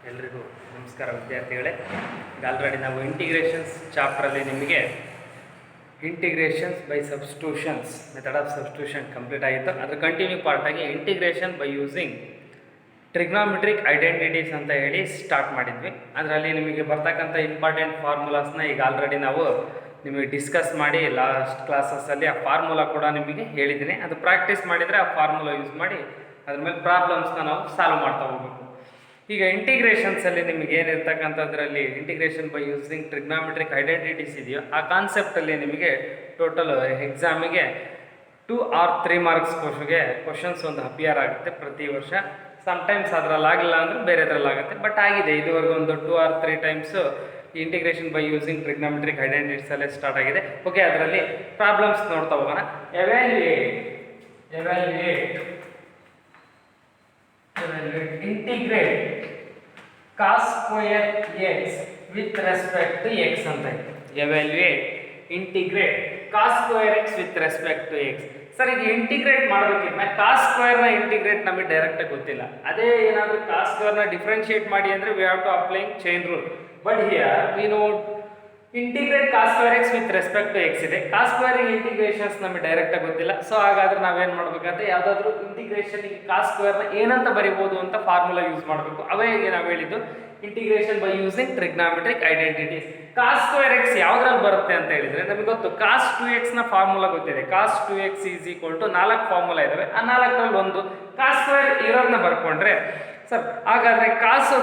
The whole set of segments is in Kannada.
ಎಲ್ರಿಗೂ ನಮಸ್ಕಾರ ವಿದ್ಯಾರ್ಥಿಗಳೇ. ಈಗ ಆಲ್ರೆಡಿ ನಾವು ಇಂಟಿಗ್ರೇಷನ್ಸ್ ಚಾಪ್ಟ್ರಲ್ಲಿ ನಿಮಗೆ integrations by substitutions method of substitution complete ಆಗಿತ್ತು. ಅದರ ಕಂಟಿನ್ಯೂ ಪಾರ್ಟಾಗಿ integration by using trigonometric identities ಅಂತ ಹೇಳಿ ಸ್ಟಾರ್ಟ್ ಮಾಡಿದ್ವಿ. ಅದರಲ್ಲಿ ನಿಮಗೆ ಬರ್ತಕ್ಕಂಥ ಇಂಪಾರ್ಟೆಂಟ್ ಫಾರ್ಮುಲಾಸ್ನ ಈಗ ಆಲ್ರೆಡಿ ನಾವು ನಿಮಗೆ ಡಿಸ್ಕಸ್ ಮಾಡಿ ಲಾಸ್ಟ್ ಕ್ಲಾಸಸ್ಸಲ್ಲಿ ಆ ಫಾರ್ಮುಲಾ ಕೂಡ ನಿಮಗೆ ಹೇಳಿದ್ದೀನಿ. ಅದು ಪ್ರಾಕ್ಟೀಸ್ ಮಾಡಿದರೆ ಆ ಫಾರ್ಮುಲಾ ಯೂಸ್ ಮಾಡಿ ಅದ್ರ ಮೇಲೆ ಪ್ರಾಬ್ಲಮ್ಸ್ನ ನಾವು ಸಾಲ್ವ್ ಮಾಡ್ತಾ ಹೋಗಬೇಕು. ಈಗ ಇಂಟಿಗ್ರೇಷನ್ಸಲ್ಲಿ ನಿಮಗೆ ಏನಿರ್ತಕ್ಕಂಥದ್ರಲ್ಲಿ integration by using trigonometric identities ಇದೆಯೋ ಆ ಕಾನ್ಸೆಪ್ಟಲ್ಲಿ ನಿಮಗೆ ಟೋಟಲ್ ಎಕ್ಸಾಮಿಗೆ 2 or 3 ಮಾರ್ಕ್ಸ್ ಕ್ವಶನ್ಸ್ ಒಂದು ಅಪಿಯರ್ ಆಗುತ್ತೆ ಪ್ರತಿ ವರ್ಷ. ಸಮ್ಟೈಮ್ಸ್ ಅದರಲ್ಲಾಗಲಿಲ್ಲ ಅಂದರೆ ಬೇರೆದ್ರಲ್ಲಾಗುತ್ತೆ, ಬಟ್ ಆಗಿದೆ ಇದುವರೆಗೂ ಒಂದು 2 or 3 times integration by using trigonometric ಐಡೆಂಟಿಟೀಸಲ್ಲೇ ಸ್ಟಾರ್ಟ್ ಆಗಿದೆ. ಓಕೆ, ಅದರಲ್ಲಿ ಪ್ರಾಬ್ಲಮ್ಸ್ ನೋಡ್ತಾ ಹೋಗೋಣ. integrate cos square x with respect to x ಅಂತ ಇದೆ. evaluate integrate cos square x with respect to x. Sir, ಈಗ ಇಂಟಿಗ್ರೇಟ್ ಮಾಡಬೇಕಿದ್ರೆ ಕಾಸ್ ಸ್ಕ್ವೇರ್ನ ಇಂಟಿಗ್ರೇಟ್ ನಮಗೆ ಡೈರೆಕ್ಟಾಗಿ ಗೊತ್ತಿಲ್ಲ. ಅದೇ ಏನಾದರೂ ಕಾಸ್ ಸ್ಕ್ವೇರ್ನ ಡಿಫ್ರೆನ್ಶಿಯೇಟ್ ಮಾಡಿ ಅಂದರೆ we have to applying chain rule. But here we know integrate cos square x with respect to x ಇದೆ. ಕಾಸ್ ಸ್ಕ್ವೇರ್ ಇಂಟಿಗ್ರೇಷನ್ಸ್ ನಮಗೆ ಡೈರೆಕ್ಟಾಗಿ ಗೊತ್ತಿಲ್ಲ. ಸೊ ಹಾಗಾದ್ರೆ ನಾವೇನು ಮಾಡಬೇಕಂದ್ರೆ ಯಾವುದಾದ್ರೂ ಇಂಟಿಗ್ರೇಷನ್ ಕಾಸ್ ಸ್ಕ್ವೇರ್ನ ಏನಂತ ಬರಿಬೋದು ಅಂತ ಫಾರ್ಮುಲಾ ಯೂಸ್ ಮಾಡಬೇಕು. ಅವೇ ನಾವು ಹೇಳಿದ್ದು integration by using trigonometric identities. Cos square x ಯಾವ್ದ್ರಲ್ಲಿ ಬರುತ್ತೆ ಅಂತ ಹೇಳಿದ್ರೆ ನಮಗೆ ಗೊತ್ತು. ಕಾಸ್ 2x ನ ಫಾರ್ಮುಲಾ ಗೊತ್ತಿದೆ. Cos 2x is equal to 4 formula ಇದಾವೆ. ಆ 4ರಲ್ಲಿ ಒಂದು ಕಾಸ್ ಸ್ಕ್ವೇರ್ ಇರೋದನ್ನ ಬರ್ಕೊಂಡ್ರೆ ಸರ್ ಹಾಗಾದ್ರೆ ಕಾಸ್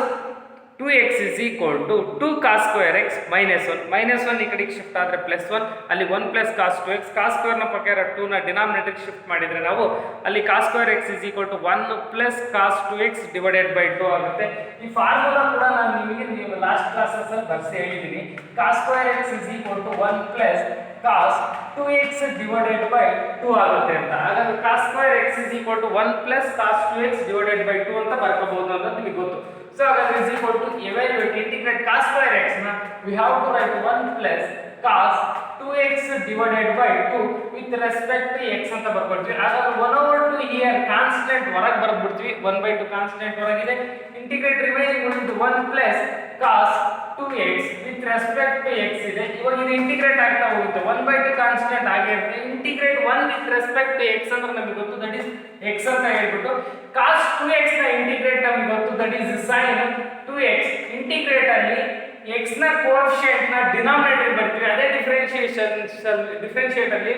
2x is equal to 2 cos square x minus 1. minus 1 ಈ ಕಡೆಗೆ ಶಿಫ್ಟ್ ಆದರೆ +1, ಅಲ್ಲಿ 1 plus cos 2x. cos square ನ ಪ್ರಕಾರ 2 ನ ಡಿನಾಮಿನೇಟರ್ ಶಿಫ್ಟ್ ಮಾಡಿದರೆ ನಾವು ಅಲ್ಲಿ cos square x is equal to 1 plus cos 2x divided by 2 ಆಗುತ್ತೆ. ಈ ಫಾರ್ಮುಲಾ ಕೂಡ ನಾನು ನಿಮಗೆ ಲಾಸ್ಟ್ ಕ್ಲಾಸಸ್ ಅಲ್ಲಿ ಬರ್ಸಿ ಹೇಳಿದ್ದೀನಿ. cos square x is equal to 1 plus cos 2x divided by 2 ಆಗುತ್ತೆ ಅಂತ. ಹಾಗಾದ್ರೆ cos square x is equal to 1 plus cos 2x divided by 2 ಅಂತ ಬರ್ಕೋಬಹುದು ಅಂತ ನಿಮಗೆ ಗೊತ್ತು. So again is equal to evaluate integrate cos square x na we have to write 1 plus cos 2x divided by 2 with respect to x ಅಂತ ಬರ್ಕೊಳ್ತೀವಿ. ಹಾಗಾದ್ರೆ 1/2 here ಕಾನ್ಸ್ಟೆಂಟ್ ಹೊರಗೆ ಬರ್ಬಿಡ್ತೀವಿ. 1/2 ಕಾನ್ಸ್ಟೆಂಟ್ ಹೊರಗಿದೆ. ಇಂಟಿಗ್ರೇಟ್ ರಿಮೈನಿಂಗ್ ಉಳಿದು 1 plus cos 2x with respect to x ಇದೆ. ಇವಾಗ ಇದು ಇಂಟಿಗ್ರೇಟ್ ಆಗ್ತಾ ಹೋಗುತ್ತೆ. 1/2 ಕಾನ್ಸ್ಟೆಂಟ್ ಆಗಿರುತ್ತೆ. Integrate 1 with respect to x ಅಂದ್ರೆ ನಮಗೆ ಗೊತ್ತು ದಟ್ ಇಸ್ x ಅಂತ ಹೇಳ್ಬಿಟ್ಟು cos 2x ನ ಇಂಟಿಗ್ರೇಟ್ ನಮಗೆ ಗೊತ್ತು that is sin 2x. Integrate ಅಲ್ಲಿ x ನ ಕೋಎಫಿಷಿಯಂಟ್ ನ ಡಿನಾಮಿನೇಟರ್ ಬರ್ತೀವಿ. ಅದೇ ಡಿಫರೆನ್ಷಿಯೇಟ್ ಅಲ್ಲಿ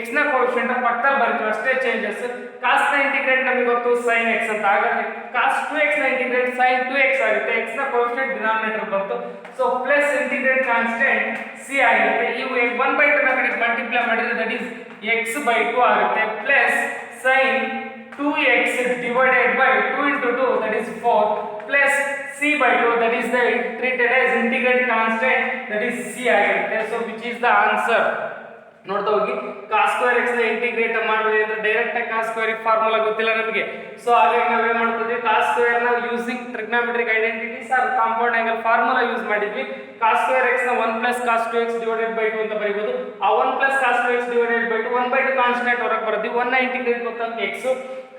x ನ ಕೋಎಫಿಷಿಯಂಟ್ ಪಕ್ಕದಲ್ಲಿ ಬರ್ತೀವಿ, ಅಷ್ಟೇ ಚೇಂಜಸ್. cos ನ ಇಂಟಿಗ್ರೇಟ್ ನಮಗೆ ಗೊತ್ತು sin x ಅಂತ. ಹಾಗಾದ್ರೆ cos 2x ನ ಇಂಟಿಗ್ರೇಟ್ sin 2x ಆಗುತ್ತೆ. x ನ ಕೋಎಫಿಷಿಯಂಟ್ ಡಿನಾಮಿನೇಟರ್ ಬಂತು. So plus integrate constant c ಆಗುತ್ತೆ. ಇವು 1/2 ನ ಕಡೆ ಮಲ್ಟಿಪ್ಲೈ ಮಾಡಿದ್ರೆ ದಟ್ ಇಸ್ x/2 ಆಗುತ್ತೆ. Plus sin 2x divided by 2 into 2 that is 4 plus c/2 that is the treated as integrate constant that is c ಆಗಿರುತ್ತೆ. So which is the answer? ನೋಡ್ತಾ ಹೋಗಿ cos square x ನ ಇಂಟಿಗ್ರೇಟ್ ಮಾಡಿದ್ರೆ ಅಂದ್ರೆ ಡೈರೆಕ್ಟ್ ಆಗಿ cos square ಫಾರ್ಮುಲಾ ಗೊತ್ತಿಲ್ಲ ನಮಗೆ. ಸೊ ಹಾಗಾಗಿ ನಾವು ಏನು ಮಾಡ್ತಿದ್ವಿ, cos square ನ using trigonometric identities or compound angle formula use ಮಾಡಿದ್ವಿ. cos square x ನ 1 plus cos 2x divided by 2 ಅಂತ ಬರೀಬಹುದು. ಆ 1 plus cos 2x divided by 2 1/2 constant ಹೊರಗೆ ಬರುತ್ತೆ. 1 ನ ಇಂಟಿಗ್ರೇಟ್ ಗೊತ್ತಾಗ x,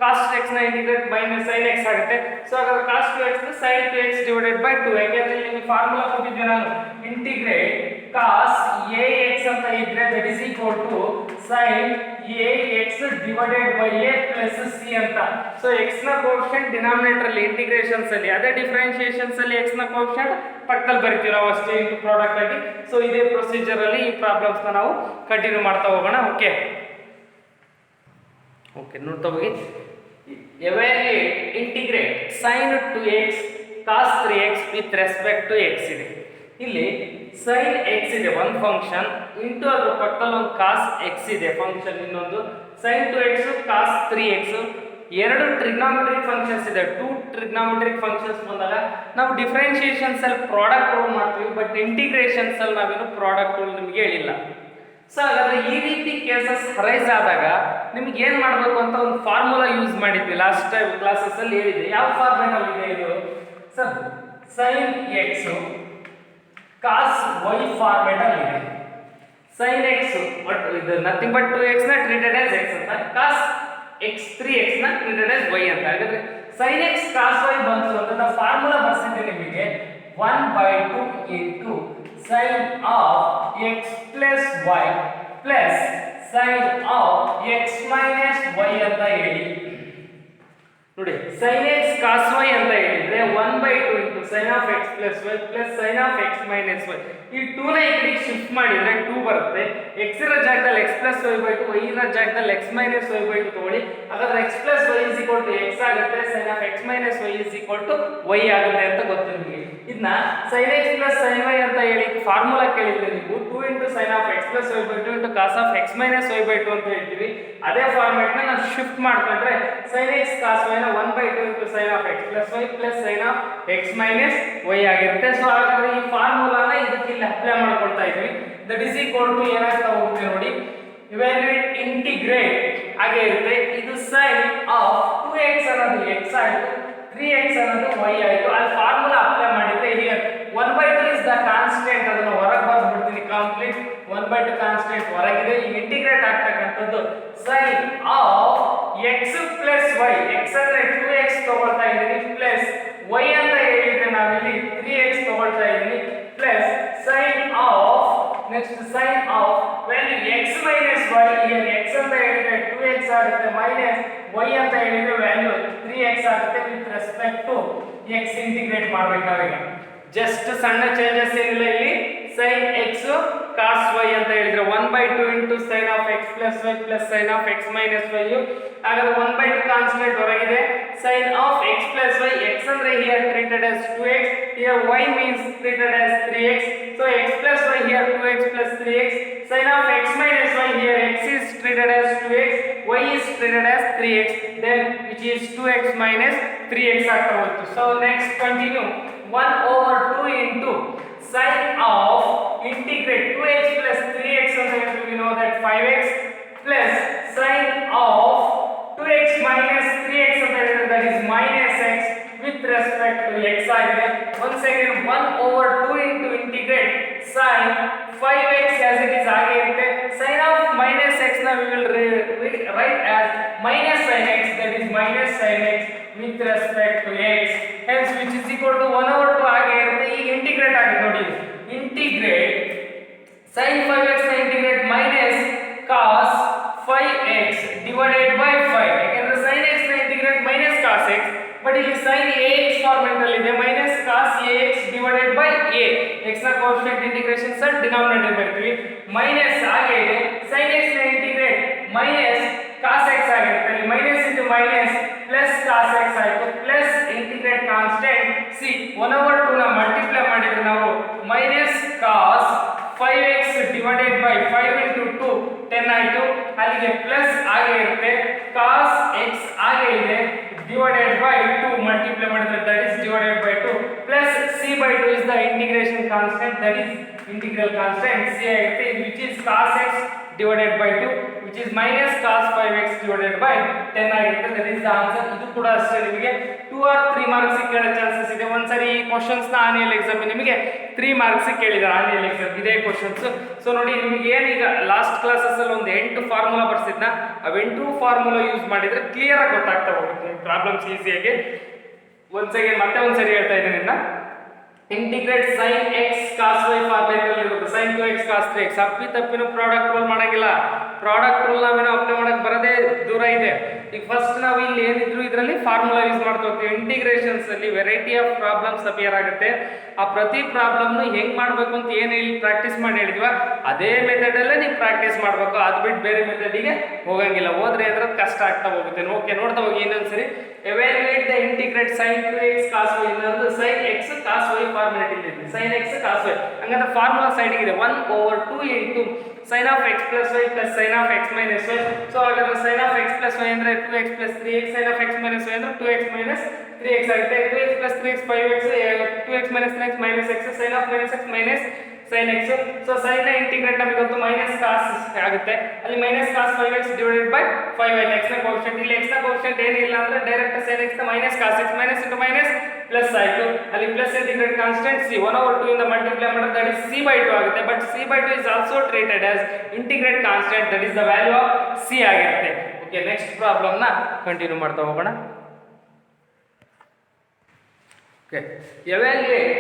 cos x ನ ಇಂಟಿಗ್ರೇಟ್ minus sin x ಆಗುತ್ತೆ. ಸೊ ಹಾಗಾದ್ರೆ cos 2x ನ sin 2x divided by 2. ಯಾಕೆಂದ್ರೆ ಇಲ್ಲಿ ಫಾರ್ಮುಲಾ ಕೊಟ್ಟಿದ್ದೆ ನಾನು, ಇಂಟಿಗ್ರೇಟ್ cos ax ಅಂತ ಇದ್ರೆ that is equal to sin ax divided by a plus c ಅಂತ. ಸೊ x ನ ಕೋಎಫಿಷಿಯಂಟ್ ಡಿನಾಮಿನೇಟರ್ ಅಲ್ಲಿ ಇಂಟಿಗ್ರೇಷನ್ಸ್ ಅಲ್ಲಿ, ಅದೇ ಡಿಫರೆನ್ಷಿಯೇಷನ್ಸ್ ಅಲ್ಲಿ x ನ ಕೋಎಫಿಷಿಯಂಟ್ ಪಕ್ಕದಲ್ಲಿ ಬರಿತೀವಿ ನಾವು ಅಷ್ಟೇ ಇಂಟು ಪ್ರಾಡಕ್ಟ್ ಆಗಿ. ಸೊ ಇದೇ ಪ್ರೊಸೀಜರ್ ಅಲ್ಲಿ ಈ ಪ್ರಾಬ್ಲಮ್ಸ್ ನ ನಾವು ಕಂಟಿನ್ಯೂ ಮಾಡ್ತಾ ಹೋಗೋಣ. ಓಕೆ ನೋಡ್ತಾ ಹೋಗಿ. evaluate integrate sin 2x cos 3x with respect to x ಇದೆ. ಇಲ್ಲಿ sin x ಇದೆ ಒಂದು ಫಂಕ್ಷನ್, ಇಂಟು ಅದರ ಪಕ್ಕದಲ್ಲಿ ಒಂದು cos x ಇದೆ ಫಂಕ್ಷನ್ ಇನ್ನೊಂದು, sin 2x cos 3x. ಎರಡು ಟ್ರಿಗ್ನಾಮೆಟ್ರಿಕ್ ಫಂಕ್ಷನ್ಸ್ ಇದೆ. 2 ಟ್ರಿಗ್ನಾಮೆಟ್ರಿಕ್ ಫಂಕ್ಷನ್ಸ್ ಬಂದಾಗ ನಾವು ಡಿಫರೆನ್ಷಿಯೇಷನ್ಸ್ ಅಲ್ಲಿ ಪ್ರಾಡಕ್ಟ್ ರೂಲ್ ಮಾಡ್ತೀವಿ, ಬಟ್ ಇಂಟಿಗ್ರೇಷನ್ಸ್ ಅಲ್ಲಿ ನಾವೇನು ಪ್ರಾಡಕ್ಟ್ ರೂಲ್ ನಿಮಗೆ ಹೇಳಿಲ್ಲ. ಸೊ ಹಾಗಾದ್ರೆ ಈ ರೀತಿ ಕೇಸಸ್ ರೈಸ್ ಆದಾಗ ನಿಮ್ಗೆ ಏನ್ ಮಾಡಬೇಕು ಅಂತ ಒಂದು ಫಾರ್ಮುಲಾ ಯೂಸ್ ಮಾಡಿದ್ವಿ ಲಾಸ್ಟ್ ಟೈಮ್ ಕ್ಲಾಸಸ್ ಅಲ್ಲಿ ಹೇಳಿದ್ದೆ. ಯಾವ ಫಾರ್ಮೆಟ್ ಅಲ್ಲಿ ಇದೆ ಇದು sir? sin x cos y format ಅಲ್ಲಿ ಇದೆ. sin x ಬಟ್ ಇದು ನಥಿಂಗ್ ಬಟ್ 2x ನ ಟ್ರೀಟೆಡ್ ಆಸ್ x ಅಂತ, cos x 3x ನ ಟ್ರೀಟೆಡ್ ಆಸ್ y ಅಂತ. ಹಾಗಾದ್ರೆ sin x cos y ಬಂತು ಅಂತ ನಾವು ಫಾರ್ಮುಲಾ ಬರ್ಸಿದ್ದೆ ನಿಮಗೆ. ನಿಮಗೆ 1/2 into sine of x plus y plus sine of x minus y ಅಂತ ಹೇಳಿ ನೋಡಿ. sin x cos y ಅಂತ ಹೇಳಿದ್ರೆ 1/2 into sine of x plus y plus sine of x minus y. ಈ 2 ನ ಈ ಕಡೆ ಶಿಫ್ಟ್ ಮಾಡಿದ್ರೆ 2 ಬರುತ್ತೆ. x ಇರೋ ಜಾಗದಲ್ಲಿ x plus y by 2, y ಇರೋ ಜಾಗದಲ್ಲಿ x ಮೈನಸ್ ವೈ ಬೈ 2 ತಗೊಳ್ಳಿ. ಹಾಗಾದ್ರೆ x plus y is equal to x ಆಗುತ್ತೆ, sine of x minus y is equal to y ಆಗುತ್ತೆ ಅಂತ ಗೊತ್ತು ನಿಮಗೆ. ಇದನ್ನ sin x plus sin y ಅಂತ ಹೇಳಿ ಫಾರ್ಮುಲಾ ಕೇಳಿದ್ರೆ ನೀವು 2 into sine of x plus y by 2 into cos of x minus y by 2 ಅಂತ ಹೇಳ್ತೀವಿ. ಅದೇ ಫಾರ್ಮ್ಯಾಟ್ ನ ನಾವು ಶಿಫ್ಟ್ ಮಾಡ್ಕೊಂಡ್ರೆ sin x cos y ನ 1/2 into sine of x plus y plus sine of x minus y ಆಗಿರುತ್ತೆ. ಸೊ ಹಾಗಾದ್ರೆ ಈ ಫಾರ್ಮುಲಾನ ಇದಕ್ಕೆ ಇಲ್ಲಿ ಅಪ್ಲೈ ಮಾಡ್ಕೊಳ್ತಾ ಇದ್ವಿ. ದಟ್ ಇಸ್ ಈಕ್ವಲ್ ಟು ಏನಾಗ್ತಾ ಹೋಗುತ್ತೆ ನೋಡಿ, ಇವ್ಯಾಲ್ಯೂಯೇಟ್ ಇಂಟಿಗ್ರೇಟ್ ಹಾಗೆ ಇರುತ್ತೆ. ಇದು sin ಆಫ್ 2x ಅನ್ನೋದು x ಆಯ್ತು, 3x ಅನ್ನೋದು y ಆಯ್ತು. ಅಲ್ಲಿ ಫಾರ್ಮುಲಾ ಅಪ್ಲೈ ಮಾಡಿದ್ರೆ ಹಿಯರ್ 1/2 ಇಸ್ ದ ಕಾನ್ಸ್ಟೆಂಟ್, ಅದನ್ನ ಹೊರಗೆ ಬರ್ಬಿಡ್ತೀನಿ ಕಂಪ್ಲೀಟ್. 1/2 ಕಾನ್ಸ್ಟೆಂಟ್ ಹೊರಗಿದೆ. ಈಗ ಇಂಟಿಗ್ರೇಟ್ ಆಗ್ತಕ್ಕಂಥದ್ದು sin of x plus y, x ಅಂದ್ರೆ 2x ತಗೊಳ್ತಾ ಇದ್ದೀನಿ ಪ್ಲಸ್ y ಅಂತ ಹೇಳಿದ್ರೆ ನಾವಿಲ್ಲಿ 3x ತಗೊಳ್ತಾ ಇದ್ದೀನಿ plus sin of next sin of value x minus y. here x ಅಂತ ಹೇಳಿದ್ರೆ 2x ಆಗುತ್ತೆ ಮೈನಸ್ y ಅಂತ ಹೇಳಿದ್ರೆ ವ್ಯಾಲ್ಯೂ 3x ಆಗುತ್ತೆ. With respect to x integrate ಮಾಡಬೇಕು ನಾವೀಗ. ಜಸ್ಟ್ ಸಣ್ಣ ಚೇಂಜಸ್ ಏನಿಲ್ಲ ಇಲ್ಲಿ. sin x cos y ಅಂತ ಹೇಳಿದ್ರೆ 1/2 into sin of x plus y plus sin of x minus y. ಹಾಗಾದ್ರೆ 1/2 ಕಾನ್ಸ್ಟೆಂಟ್ ಹೊರಗಿದೆ. sin of x plus y, x ಅಂದ್ರೆ here treated as 2x, here y means treated as 3x. so x plus y here 2x plus 3x. sin of x minus y, here x is treated as 2x, y is treated as 3x, then which is 2x minus 3x ಆಗ್ತಾ ಹೋಯ್ತು. so next continue. 1/2 into sin of integrate 2x plus 3x ಅಂತ ಹೇಳಿದ್ರೆ we know that 5x plus sin of 2x minus 3x ಅಂತ ಹೇಳಿದ್ರೆ that is minus x with respect to x ಆಗಿದೆ. once again 1/2 into integrate sin 5x as it is ಹಾಗೆ ಇರುತ್ತೆ. sin of minus x ನ we will write as minus sin x, that is minus sin x with respect to x, hence which is equal to 1/2 ಹಾಗೆ ಇರುತ್ತೆ. ಈಗ ಇಂಟಿಗ್ರೇಟ್ ಆಗುತ್ತೆ ನೋಡಿ. ಇಂಟಿಗ್ರೇಟ್ sin 5x ನ integrate minus cos 5x divided by 5. ಯಾಕಂದ್ರೆ sin x ನ integrate minus cos x, but ಇಲ್ಲಿ sin ax ಫಾರ್ಮ್ಯಾಟ್ ಅಲ್ಲಿ ಇದೆ minus cos ax divided by a. x ನ ಕೋಎಫಿಷಿಯಂಟ್ ಇಂಟಿಗ್ರೇಷನ್ ಸರ್ ಡಿನಾಮಿನೇಟರ್ ಬರ್ತೀವಿ ಮೈನಸ್ ಹಾಗೆ ಇದೆ. sin x ನ ಇಂಟಿಗ್ರೇಟ್ minus cos x ಆಗಿರುತ್ತೆ. ಇಲ್ಲಿ minus into minus plus cos x ಆಯ್ತು ಪ್ಲಸ್ ಇಂಟಿಗ್ರೇಟ್ ಕಾನ್ಸ್ಟೆಂಟ್ ಸಿ 1/2 ನ ಮಲ್ಟಿಪ್ಲೈ ಮಾಡಿದ್ರೆ ನಾವು minus cos 5x divided by 5 into 2 10 ಆಯ್ತು. ಅಲ್ಲಿಗೆ ಪ್ಲಸ್ ಹಾಗೆ ಇರುತ್ತೆ cos x ಹಾಗೆ ಇದೆ divided by 2 multiply ಮಾಡಿದ್ರೆ that is divided by 2 plus c by 2 is the integration constant, that is integral constant c ಆಗುತ್ತೆ, which is cos x divided by 2 which is minus cos 5x divided by 10 ಆಗಿರುತ್ತೆ. that is the answer. ಇದು ಕೂಡ ಅಷ್ಟೇ ನಿಮಗೆ 2 or 3 ಮಾರ್ಕ್ಸ್ ಕೇಳೋ ಚಾನ್ಸಸ್ ಇದೆ. ಒಂದ್ಸರಿ ಈ ಕ್ವೆಶ್ಚನ್ಸ್ ನ ಆನ್ಯುವಲ್ ಎಕ್ಸಾಮ್ ನಿಮಗೆ 3 ಮಾರ್ಕ್ಸ್ ಕೇಳಿದ್ದಾರೆ ಆನ್ಯುವಲ್ ಎಕ್ಸಾಮ್ ಇದೇ ಕ್ವೆಶ್ಚನ್ಸ್. ಸೊ ನೋಡಿ ನಿಮಗೆ ಏನೀಗ ಲಾಸ್ಟ್ ಕ್ಲಾಸಸ್ ಅಲ್ಲಿ ಒಂದು 8 ಫಾರ್ಮುಲಾ ಬರ್ಸಿದ್ನ ಆ 8 ಫಾರ್ಮುಲಾ ಯೂಸ್ ಮಾಡಿದ್ರೆ ಕ್ಲಿಯರ್ ಆಗಿ ಗೊತ್ತಾಗ್ತಾ ಹೋಗುತ್ತೆ ಪ್ರಾಬ್ಲಮ್ಸ್ ಈಸಿಯಾಗಿ. ಮತ್ತೆ ಒಂದ್ಸರಿ ಹೇಳ್ತಾ ಇದ್ದೀನಿ ಇದನ್ನ. Integrate sin x cos y formula ಇರುತ್ತೆ sin 2x cos 3x. ತಪ್ಪಿನ ಪ್ರಾಡಕ್ಟ್ ರೂಲ್ ಮಾಡಂಗಿಲ್ಲ. ಪ್ರಾಡಕ್ಟ್ ರೂಲ್ ನಾವೇನೋ ಅಪ್ಲೈ ಮಾಡಕ್ ಬರದೇ ದೂರ ಇದೆ. ಈಗ ಫಸ್ಟ್ ನಾವು ಇಲ್ಲಿ ಏನಿದ್ರು ಇದರಲ್ಲಿ ಫಾರ್ಮುಲಾ ಯೂಸ್ ಮಾಡ್ತಾ ಹೋಗ್ತೀವಿ. ಇಂಟಿಗ್ರೇಷನ್ಸ್ ಅಲ್ಲಿ ವೆರೈಟಿ ಆಫ್ ಪ್ರಾಬ್ಲಮ್ಸ್ ಅಪಿಯರ್ ಆಗುತ್ತೆ. ಆ ಪ್ರತಿ ಪ್ರಾಬ್ಲಮ್ ನ ಹೆಂಗ್ ಮಾಡ್ಬೇಕು ಅಂತ ಏನು ಇಲ್ಲಿ ಪ್ರಾಕ್ಟೀಸ್ ಮಾಡಿ ಹೇಳಿದ್ವಾ ಅದೇ ಮೆಥಡ್ ಅಲ್ಲೇ ನೀವು ಪ್ರಾಕ್ಟೀಸ್ ಮಾಡಬೇಕು. ಅದು ಬಿಟ್ಟು ಬೇರೆ ಮೆಥಡಿಗೆ ಹೋಗಂಗಿಲ್ಲ. ಹೋದ್ರೆ ಅಂದ್ರೆ ಕಷ್ಟ ಆಗ್ತಾ ಹೋಗುತ್ತೆ. ಓಕೆ ನೋಡ್ತಾ ಹೋಗಿ ಇನ್ನೊಂದ್ಸರಿ. evaluate the integrate sin 2x cos y ಅನ್ನೋದು sin x cos y format ಇಲ್ಲಿ ಇದೆ. sin x cos y ಹಂಗಂದ್ರೆ ಫಾರ್ಮುಲಾ ಸೈಡ್ ಇದೆ 1/2 into sin of x plus y plus sin of x minus y. So ಹಾಗಾದ್ರೆ sin of x plus y ಅಂದ್ರೆ 2x plus 3x, sin of x minus y ಅಂದ್ರೆ 2x minus 3x ಆಗುತ್ತೆ. 2x plus 3x 5x, 2x minus 3x minus x, sin of minus x minus sin x. So sin ನ ಇಂಟಿಗ್ರೇಟ್ ನಮಗೆ ಗೊತ್ತು minus cos ಆಗುತ್ತೆ. ಅಲ್ಲಿ minus cos 5x divided by 5 ಆಯ್ತು. x ನ ಕೋಎಫಿಷಿಯಂಟ್ ಇಲ್ಲಿ x ನ ಕೋಎಫಿಷಿಯಂಟ್ ಏನಿಲ್ಲ ಅಂದ್ರೆ ಡೈರೆಕ್ಟ್ sin x ನ minus cos x minus into minus plus ಆಯ್ತು. ಅಲ್ಲಿ ಪ್ಲಸ್ ಇಂಟಿಗ್ರೇಟ್ ಕಾನ್ಸ್ಟೆಂಟ್ c 1/2 ಇಂದ ಮಲ್ಟಿಪ್ಲೈ ಮಾಡಿದ್ರೆ that is c by 2 ಆಗುತ್ತೆ. But c by 2 is also treated as integrate constant, that is the value of c ಆಗಿರುತ್ತೆ. ಓಕೆ ನೆಕ್ಸ್ಟ್ ಪ್ರಾಬ್ಲಮ್ ನ ಕಂಟಿನ್ಯೂ ಮಾಡ್ತಾ ಹೋಗೋಣ. Okay, evaluate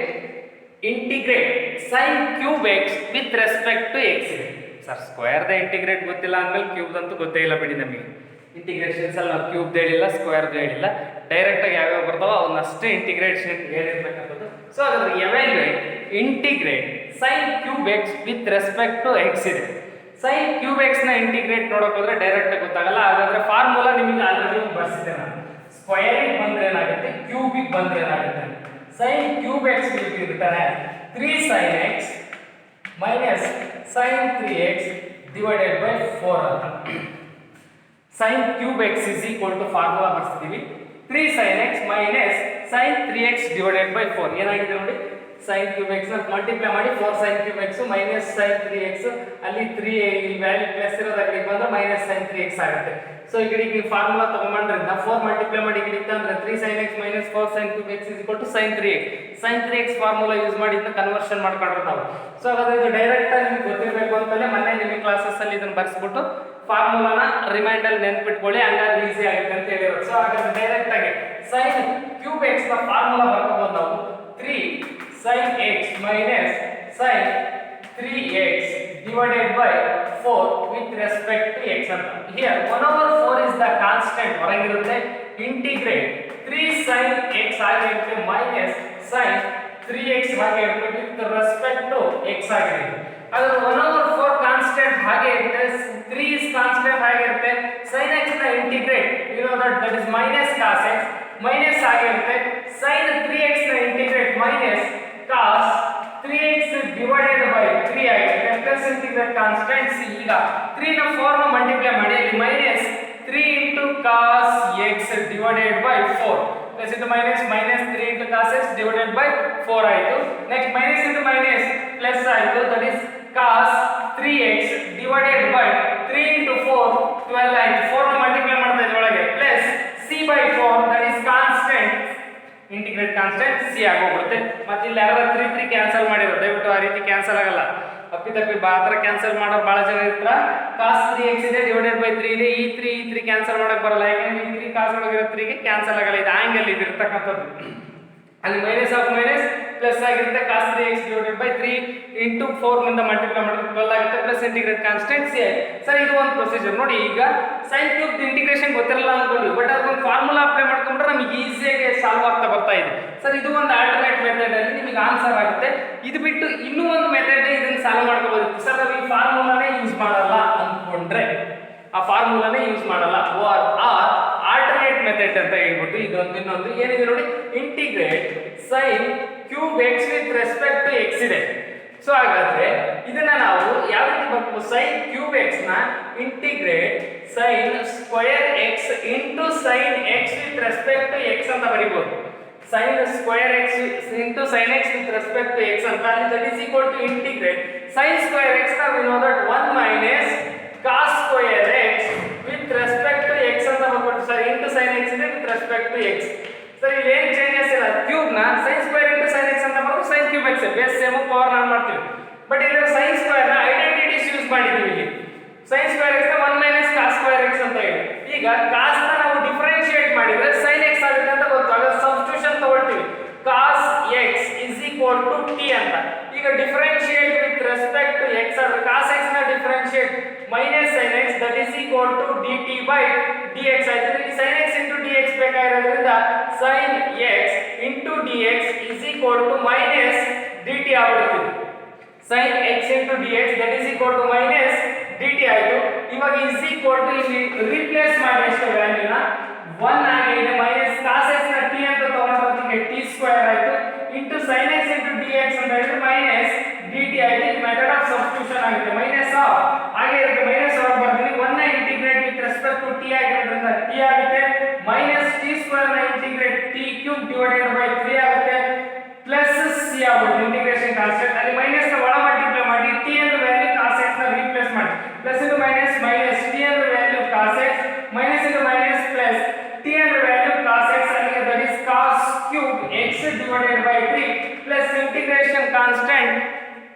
integrate sine cube x with respect to x ಇದೆ ಸರ್. ಸ್ಕ್ವೇರ್ದ ಇಂಟಿಗ್ರೇಟ್ ಗೊತ್ತಿಲ್ಲ ಅಂದಮೇಲೆ ಕ್ಯೂಬ್ದಂತೂ ಗೊತ್ತೇ ಇಲ್ಲ ಬಿಡಿ ನಮಗೆ. ಇಂಟಿಗ್ರೇಷನ್ಸ್ ಅಲ್ಲಿ ನಾವು ಕ್ಯೂಬ್ದು ಹೇಳಿಲ್ಲ, ಸ್ಕ್ವೇರ್ದು ಹೇಳಿಲ್ಲ, ಡೈರೆಕ್ಟಾಗಿ ಯಾವ್ಯಾವ ಬರ್ತಾವೋ ಅವನ್ನಷ್ಟೇ ಇಂಟಿಗ್ರೇಷನ್ ಹೇಳಿರ್ಬೇಕಂಥದ್ದು. ಸೊ ಹಾಗಾದ್ರೆ evaluate integrate sine cube x with respect to x ಇದೆ. ಸೈನ್ ಕ್ಯೂಬ್ ಎಕ್ಸ್ ನ ಇಂಟಿಗ್ರೇಟ್ ನೋಡಕ್ ಹೋದ್ರೆ ಡೈರೆಕ್ಟ್ ಆಗಿ ಗೊತ್ತಾಗಲ್ಲ. ಹಾಗಾದ್ರೆ ಫಾರ್ಮುಲಾ ನಿಮಗೆ ಆಲ್ರೆಡಿ ಬರ್ಸಿದ್ದೆ ನಾನು. ಸ್ಕ್ವೇರಿಗೆ ಬಂದ್ರೆ ಏನಾಗುತ್ತೆ, ಕ್ಯೂಬಿಗೆ ಬಂದ್ರೆ ಏನಾಗುತ್ತೆ. ಸೈನ್ ಕ್ಯೂಬ್ ಎಕ್ಸ್ ಇರ್ತಾರೆ 3 sin x minus sin 3x divided by 4 ಅಂತ. sin cube x is equal to formula ಬರ್ಸ್ತೀವಿ 3 sin x minus sin 3x divided by 4. ಏನಾಗಿದೆ ನೋಡಿ, sin ಕ್ಯೂಬ್ x ನ ಮಲ್ಟಿಪ್ಲೈ ಮಾಡಿ 4 sin cube x minus sin 3x, ಅಲ್ಲಿ 3 ವ್ಯಾಲ್ಯೂ ಪ್ಲಸ್ ಇರೋದು ಆ ಕಡೆ ಬಂದ್ರೆ ಮೈನಸ್ sin 3x ಆಗುತ್ತೆ. ಸೊ ಈ ಕಡೆಗೆ ಫಾರ್ಮುಲಾ ತಗೊಂಡ್ರಿಂದ 4 ಮಲ್ಟಿಪ್ಲೈ ಮಾಡಿ ಈ ಕಡೆ ಅಂದ್ರೆ 3 sin x minus 4 sin cube x is equal to sin 3x. sin 3x formula use ಮಾಡಿ ಇದನ್ನ ಕನ್ವರ್ಷನ್ ಮಾಡ್ಕೊಂಡ್ರೆ ನಾವು. ಸೊ ಹಾಗಾದ್ರೆ ಇದು ಡೈರೆಕ್ಟ್ ಆಗಿ ನಿಮಗೆ ಗೊತ್ತಿರಬೇಕು ಅಂತಲೇ ಮೊನ್ನೆ ನಿಮಗೆ ಕ್ಲಾಸಸ್ ಅಲ್ಲಿ ಇದನ್ನ ಬರ್ಸ್ಬಿಟ್ಟು ಫಾರ್ಮುಲಾನ ರಿಮೈಂಡರ್ ನೆನ್ಪಿಟ್ಕೊಳ್ಳಿ, ಹಂಗಾದ್ರೆ ಈಸಿ ಆಗುತ್ತೆ ಅಂತ ಹೇಳಿರೋದು. ಸೊ ಹಾಗಾದ್ರೆ ಡೈರೆಕ್ಟ್ ಆಗಿ sin ಕ್ಯೂಬ್ x ನ ಫಾರ್ಮುಲಾ ಬರ್ಕೋಬಹುದು ನಾವು 3 sin x minus sin 3x divided by 4 with respect to x ಅಂತ. Here 1/4 is the constant ಹೊರಗಿರುತ್ತೆ. integrate 3 sin x ಆಗಿರುತ್ತೆ minus sin 3x ಆಗಿರುತ್ತೆ with respect to x ಆಗಿರುತ್ತೆ. ಅದು 1/4 ಕಾನ್ಸ್ಟೆಂಟ್ ಹಾಗೆ ಇರುತ್ತೆ, 3 is ಕಾನ್ಸ್ಟೆಂಟ್ ಆಗಿರುತ್ತೆ. sin x ನ integrate you know that is minus cos x minus ಆಗಿರುತ್ತೆ. sin 3x ನ integrate minus cos 3x divided by 3 ಆಗಿದೆ. Plus integrate constant c. ಈಗ 3 ನ 4 ನ ಮಲ್ಟಿಪ್ಲೈ ಮಾಡಿ ಅಲ್ಲಿ minus 3 into cos x divided by 4 plus into minus minus 3 into cos x divided by 4 ಆಯಿತು. Next minus into minus plus ಆಯಿತು, that is cos 3x divided by 3 into 4 12 ಆಯಿತು. 4 ನ ಮಲ್ಟಿಪ್ಲೈ ಮಾಡ್ತಾ ಇದ್ದೀವಿ ಒಳಗೆ plus c by 4 that is constant integrate constant c ಆಗೋಗುತ್ತೆ. ಮತ್ತೆ ಇಲ್ಲಿ ಯಾರು 3 ಕ್ಯಾನ್ಸಲ್ ಮಾಡಿರೋ ದಯವಿಟ್ಟು ಆ ರೀತಿ ಕ್ಯಾನ್ಸಲ್ ಆಗಲ್ಲ. ಅಪ್ಪಿತಪ್ಪಿ ಬಾತ್ರ ಕ್ಯಾನ್ಸಲ್ ಮಾಡೋರು ಬಹಳ ಜನ ಇರ್ತಾರ. cos 3x ಇದೆ ಡಿವೈಡೆಡ್ ಬೈ 3 ಇದೆ, ಈ 3 ಕ್ಯಾನ್ಸಲ್ ಮಾಡಕ್ ಬರಲ್ಲ, ಯಾಕಂದ್ರೆ ಈ 3 cos ಒಳಗಿರೋ 3 ಗೆ ಕ್ಯಾನ್ಸಲ್ ಆಗಲ್ಲ. ಇದು ಆಂಗಲ್ ಇದು ಇರ್ತಕ್ಕಂಥದ್ದು. ಅಲ್ಲಿ ಮೈನಸ್ ಆಫ್ ಮೈನಸ್ ಪ್ಲಸ್ ಆಗಿರುತ್ತೆ. cos 3x divided by 3 into 4 ನಿಂದ ಮಲ್ಟಿಪ್ಲೈ ಮಾಡಿದ್ರೆ 12 ಆಗುತ್ತೆ plus integrate constant c. Sir ಇದು ಒಂದು ಪ್ರೊಸೀಜರ್ ನೋಡಿ. ಈಗ sin ಕ್ಯೂಬ್ ಇಂಟಿಗ್ರೇಷನ್ ಗೊತ್ತಿರಲ್ಲ ಅನ್ಕೊಂಡ್ವಿ, ಬಟ್ ಅದೊಂದು ಫಾರ್ಮುಲಾ ಅಪ್ಲೈ ಮಾಡ್ಕೊಂಡ್ರೆ ನಮಗೆ ಈಸಿಯಾಗಿ ಸಾಲ್ವ್ ಆಗ್ತಾ ಬರ್ತಾ ಇದೆ. ಸರ್ ಇದು ಒಂದು ಆಲ್ಟರ್ನೇಟ್ ಮೆಥಡ್ ಅಲ್ಲಿ ನಿಮಗೆ ಆನ್ಸರ್ ಆಗುತ್ತೆ. ಇದು ಬಿಟ್ಟು ಇನ್ನೂ ಒಂದು ಮೆಥಡ್ ಇದನ್ನ ಸಾಲ್ವ್ ಮಾಡ್ಕೋಬಹುದು. ಸರ್ ನಾವು ಈ ಫಾರ್ಮುಲಾನೇ ಯೂಸ್ ಮಾಡಲ್ಲ ಅನ್ಕೊಂಡ್ರೆ ಆ ಫಾರ್ಮುಲಾನೇ ಯೂಸ್ ಮಾಡಲ್ಲ, ಆರ್ ಆಲ್ಟರ್ನೇಟ್ ಮೆಥಡ್ ಅಂತ ಹೇಳ್ಬಿಟ್ಟು ಇದೊಂದು ಇನ್ನೊಂದು ಏನಿದೆ ನೋಡಿ, integrate sin cube x with respect to x ಇದೆ. ಸೊ ಹಾಗಾದ್ರೆ ಇದನ್ನ ನಾವು ಯಾವ ರೀತಿ ಬರ್ಬೋದು, sin ಕ್ಯೂಬ್ x ನ integrate sin square x into sin x with respect to x ಅಂತ ಬರೀಬಹುದು. sin square x into sin x with respect to x ಅಂತ ಅಲ್ಲಿ that is equal to integrate sin square x now we know that 1 minus cos square x with respect to x ಅಂತ ಬರ್ಬೋದು ಸರ್. into sin x ಇದೆ with respect to x. Sir ಇಲ್ಲಿ ಏನು ಚೇಂಜಸ್ ಇಲ್ಲ, ಕ್ಯೂಬ್ ನ sin square into sin x ಅಂತ ಬರ್ಬೋದು, sin cube x base same power on ಮಾಡ್ತೀವಿ. ಬಟ್ ಇಲ್ಲಿ sin square ನ ಐಡೆಂಟಿಟೀಸ್ ಯೂಸ್ ಮಾಡಿದೀವಿ. ಇಲ್ಲಿ sin square x ನ 1 minus cos square x ಅಂತ ಹೇಳಿ. ಈಗ cos ನ ನಾವು ಡಿಫರೆನ್ಶಿಯೇಟ್ ಮಾಡಿದ್ರೆ sin x ಆಗುತ್ತೆ ಅಂತ ಗೊತ್ತು. ಆಗ ಸಬ್ಸ್ಟಿಟ್ಯೂಷನ್ ತಗೊಳ್ತೀವಿ. cos x is equal to t ಅಂತ. ಈಗ differentiate with respect to x ಆದ್ರೆ cos x ನ differentiate minus sin x that is equal to dt by dx ಆಯ್ತು. ಇಲ್ಲಿ sin x into dx ಬೇಕಾಗಿರೋದ್ರಿಂದ sin x into dx is equal to minus dt ಆಗುತ್ತೆ. sin x into dx that is equal to minus dt ಆಯ್ತು. ಇವಾಗ is equal to ಇಲ್ಲಿ ರಿಪ್ಲೇಸ್ ಮಾಡಿ ಎಷ್ಟು ವ್ಯಾಲ್ಯೂನ 1 ಆಗಿದೆ, minus cos x ನ t ಅಂತ ತಗೊಂಡ್ರೆ t ಸ್ಕ್ವೇರ್ ಆಯ್ತು into sin x into dx ಅಂತ ಹೇಳಿದ್ರೆ minus dt ಆಯ್ತು. ಮೆಥಡ್ ಆಫ್ ಸಬ್ಸ್ಟಿಟ್ಯೂಷನ್ ಆಗುತ್ತೆ. ಮೈನಸ್ ಆಫ್ ಹಾಗೆ ಇರುತ್ತೆ, ಮೈನಸ್ ಆಫ್ ಬರ್ತೀನಿ 1 ನ integrate with respect to t ಆಗಿರೋದ್ರಿಂದ t ಆಗುತ್ತೆ, ಮೈನಸ್ t ಸ್ಕ್ವೇರ್ ನ integrate t cube divided by 3 ಆಗುತ್ತೆ ಪ್ಲಸ್ c ಆಗುತ್ತೆ ಇಂಟಿಗ್ರೇಷನ್ ಕಾನ್ಸ್ಟೆಂಟ್. ಅಲ್ಲಿ ಮೈನಸ್ ನ ಒಳ ಮಲ್ಟಿಪ್ಲೈ ಮಾಡಿ t ಅಂತ ವ್ಯಾಲ್ಯೂ cos x ನ ರಿಪ್ಲೇಸ್ ಮಾಡಿ plus into minus minus t ಅಂತ value cos x minus into minus plus t and value cos x ಅಲ್ಲಿಗೆ that is cos cube x divided by 3 plus integration constant